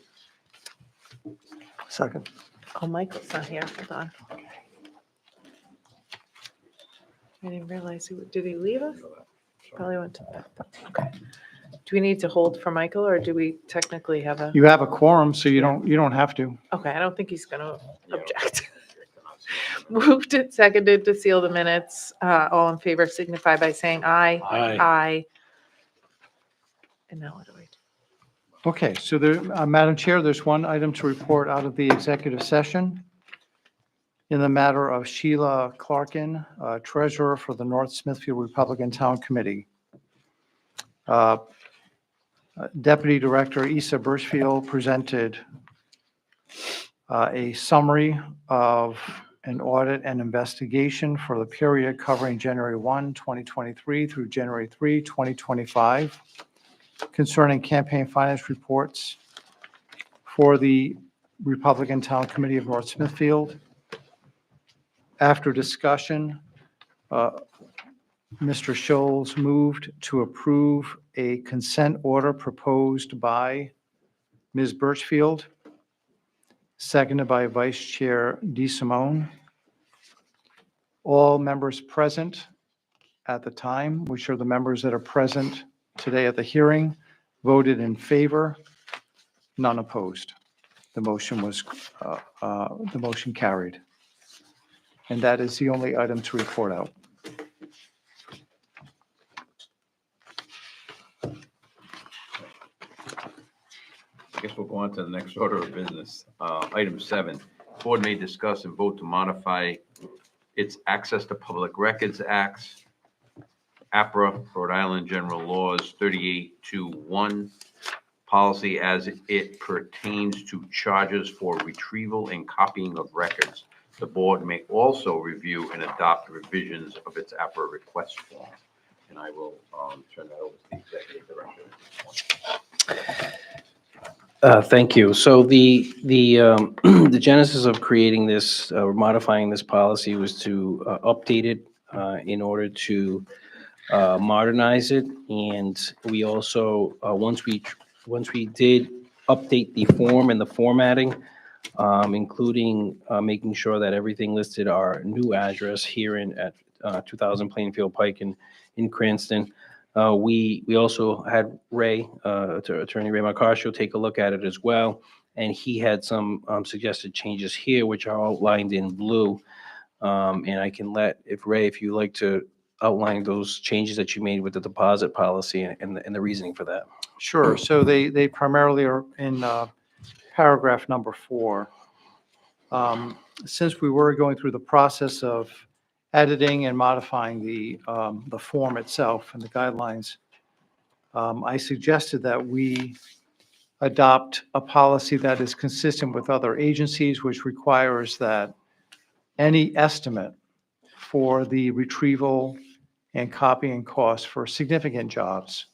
Speaker 9: Second.
Speaker 1: Oh, Michael's not here. Hold on. I didn't realize did he leave us? Probably went to bed. Okay. Do we need to hold for Michael or do we technically have a?
Speaker 5: You have a quorum, so you don't have to.
Speaker 1: Okay, I don't think he's gonna object. Moved and seconded to seal the minutes. All in favor signify by saying aye.
Speaker 3: Aye.
Speaker 1: Aye. And now what do I do?
Speaker 5: Okay, so there, Madam Chair, there's one item to report out of the executive session in the matter of Sheila Clarkin, Treasurer for the North Smithfield Republican Town Committee. Deputy Director Isa Birchfield presented a summary of an audit and investigation for the period covering January 1, 2023 through January 3, 2025, concerning campaign finance reports for the Republican Town Committee of North Smithfield. After discussion, Mr. Scholes moved to approve a consent order proposed by Ms. Birchfield, seconded by Vice Chair DeSimone. All members present at the time, which are the members that are present today at the hearing, voted in favor, none opposed. The motion was, the motion carried. And that is the only item to report out.
Speaker 7: I guess we'll go on to the next order of business. Item 7, board may discuss and vote to modify its Access to Public Records Acts, APRA, Rhode Island General Laws 3821, policy as it pertains to charges for retrieval and copying of records. The board may also review and adopt revisions of its APRA request form. And I will turn that over to the executive director at this point.
Speaker 4: Thank you. So the genesis of creating this, or modifying this policy was to update it in order to modernize it. And we also, once we did update the form and the formatting, including making sure that everything listed our new address here at 2000 Plainfield Pike in Cranston. We also had Ray, Attorney Ray Marcascio, take a look at it as well, and he had some suggested changes here, which are outlined in blue. And I can if Ray, if you like to outline those changes that you made with the deposit policy and the reasoning for that.
Speaker 5: Sure. So they primarily are in paragraph number 4. Since we were going through the process of editing and modifying the form itself and the guidelines, I suggested that we adopt a policy that is consistent with other agencies, which requires that any estimate for the retrieval and copying costs for significant jobs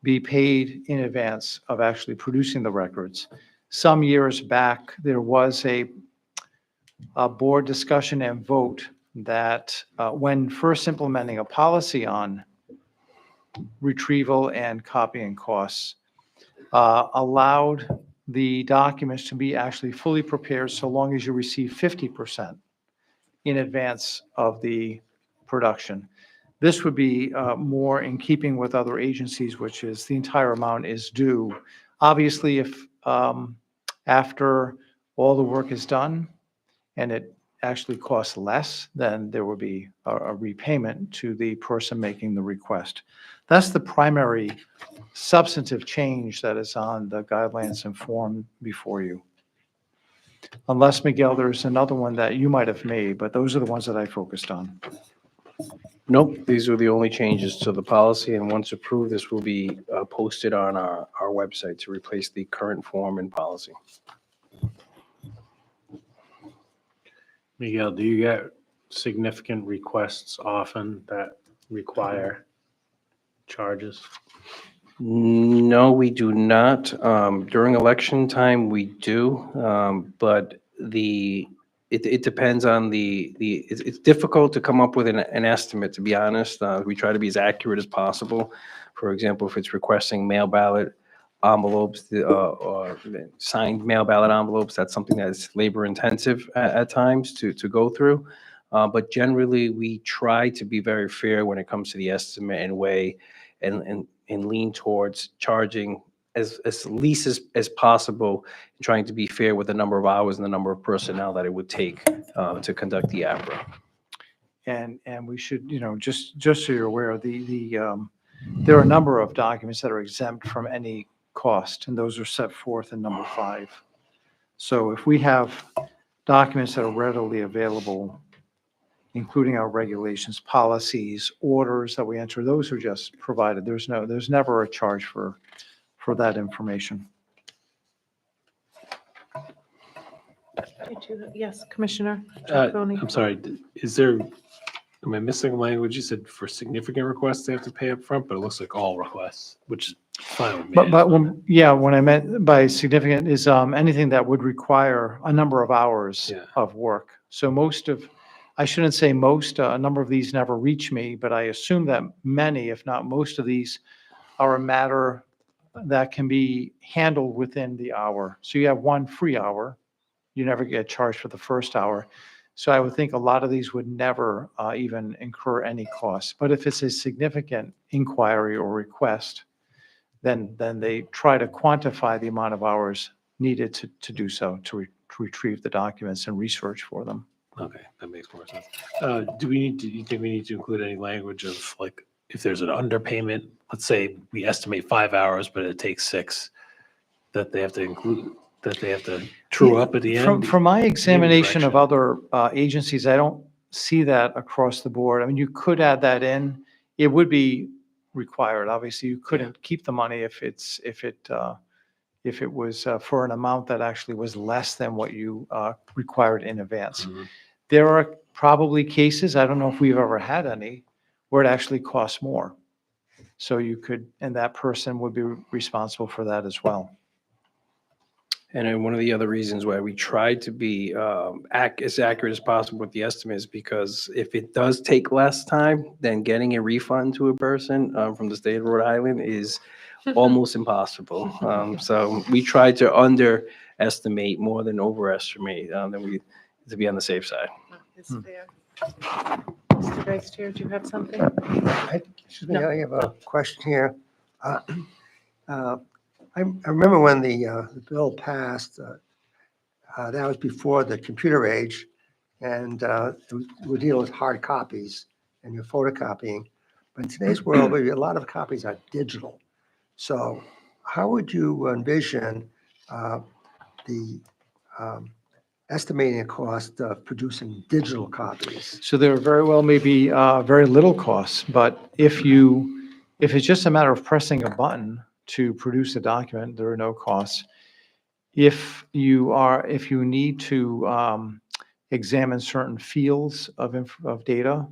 Speaker 5: be paid in advance of actually producing the records. Some years back, there was a board discussion and vote that when first implementing a policy on retrieval and copying costs, allowed the documents to be actually fully prepared so long as you receive 50% in advance of the production. This would be more in keeping with other agencies, which is the entire amount is due. Obviously, if after all the work is done and it actually costs less, then there will be a repayment to the person making the request. That's the primary substantive change that is on the guidelines and form before you. Unless, Miguel, there's another one that you might have made, but those are the ones that I focused on.
Speaker 4: Nope, these were the only changes to the policy, and once approved, this will be posted on our website to replace the current form and policy.
Speaker 8: Miguel, do you get significant requests often that require charges?
Speaker 4: No, we do not. During election time, we do, but it depends on it's difficult to come up with an estimate, to be honest. We try to be as accurate as possible. For example, if it's requesting mail ballot envelopes, or signed mail ballot envelopes. That's something that's labor intensive at times to go through. But generally, we try to be very fair when it comes to the estimate and weigh and lean towards charging as least as possible, trying to be fair with the number of hours and the number of personnel that it would take to conduct the APRA.
Speaker 5: And we should, just so you're aware, there are a number of documents that are exempt from any cost, and those are set forth in number 5. So if we have documents that are readily available, including our regulations, policies, orders that we enter, those are just provided. There's never a charge for that information.
Speaker 1: Yes, Commissioner
Speaker 3: Uh,
Speaker 1: Jaconi.
Speaker 3: I'm sorry, am I missing language? You said for significant requests, they have to pay up front, but it looks like all requests, which is fine with me.
Speaker 5: But when I meant by significant is anything that would require a number of hours
Speaker 3: Yeah.
Speaker 5: of work. So I shouldn't say most, a number of these never reach me, but I assume that many, if not most of these, are a matter that can be handled within the hour. So you have one free hour, you never get charged for the first hour. So I would think a lot of these would never even incur any costs. But if it's a significant inquiry or request, then they try to quantify the amount of hours needed to do so, to retrieve the documents and research for them.
Speaker 3: Okay, that makes more sense. Do you think we need to include any language of like, if there's an underpayment, let's say we estimate 5 hours, but it takes 6, that they have to include, that they have to true up at the end?
Speaker 5: From my examination of
Speaker 3: direction?
Speaker 5: other agencies, I don't see that across the board. I mean, you could add that in. It would be required. Obviously, you couldn't keep the money if it was for an amount that actually was less than what you required in advance.
Speaker 3: Mhm.
Speaker 5: There are probably cases, I don't know if we've ever had any, where it actually costs more. So you could, and that person would be responsible for that as well.
Speaker 4: And then one of the other reasons why we try to be as accurate as possible with the estimates, because if it does take less time, then getting a refund to a person from the state of Rhode Island is almost impossible. So we try to underestimate more than overestimate, to be on the safe side.
Speaker 1: Is fair. Mr. Vice Chair, do you have something?
Speaker 9: Excuse me, I have a question here. I remember when the bill passed, that was before the computer age, and we deal with hard copies and you're photocopying. But in today's world, a lot of copies are digital. So how would you envision the estimating the cost of producing digital copies?
Speaker 5: So there very well may be very little costs, but if it's just a matter of pressing a button to produce a document, there are no costs. If you need to examine certain fields of data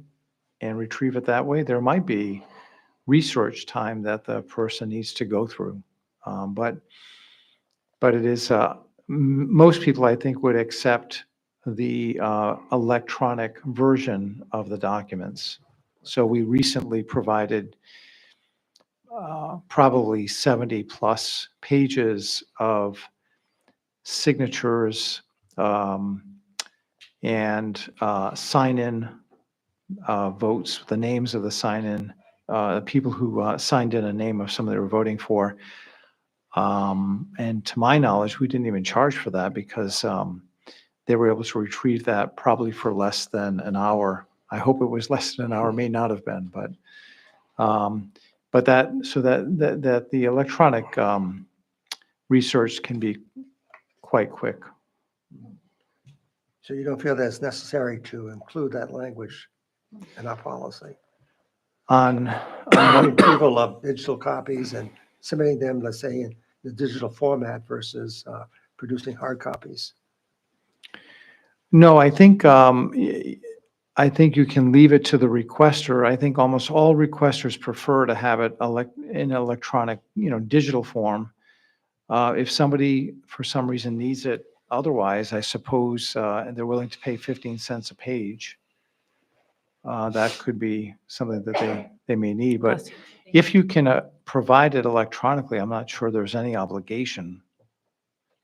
Speaker 5: and retrieve it that way, there might be research time that the person needs to go through. But it is, most people, I think, would accept the electronic version of the documents. So we recently provided probably 70 plus pages of signatures and sign-in votes, the names of the sign-in, people who signed in a name of someone they were voting for. And to my knowledge, we didn't even charge for that because they were able to retrieve that probably for less than an hour. I hope it was less than an hour, may not have been, but that the electronic research can be quite quick.
Speaker 9: So you don't feel that it's necessary to include that language in our policy?
Speaker 5: On
Speaker 9: People of digital copies and submitting them, let's say, in the digital format versus producing hard copies.
Speaker 5: No, I think you can leave it to the requester. I think almost all requesters prefer to have it in electronic, digital form. If somebody, for some reason, needs it otherwise, I suppose, and they're willing to pay 15 cents a page, that could be something that they may need. But if you can provided electronically, I'm not sure there's any obligation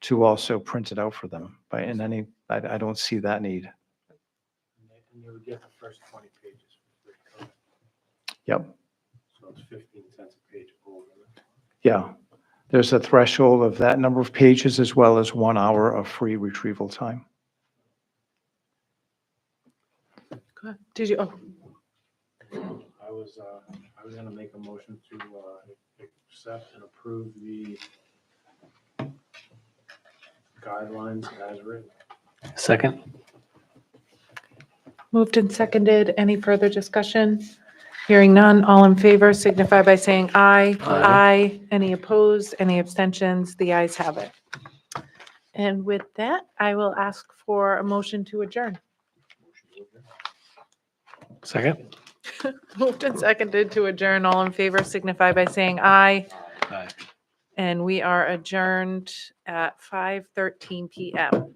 Speaker 5: to also print it out for them, but in any, I don't see that need.
Speaker 8: And you would get the first 20 pages for free.
Speaker 5: Yep,
Speaker 8: So it's 15 cents a page over.
Speaker 5: yeah. There's a threshold of that number of pages as well as 1 hour of free retrieval time.
Speaker 1: Did you, oh,
Speaker 8: I was gonna make a motion to accept and approve the guidelines as written.
Speaker 3: Second?
Speaker 1: moved and seconded. Any further discussion? Hearing none, all in favor signify by saying aye.
Speaker 3: Aye.
Speaker 1: Any opposed, any abstentions? The ayes have it. And with that, I will ask for a motion to adjourn.
Speaker 3: Second?
Speaker 1: Moved and seconded to adjourn. All in favor signify by saying aye.
Speaker 3: Aye.
Speaker 1: And we are adjourned at 5:13 PM.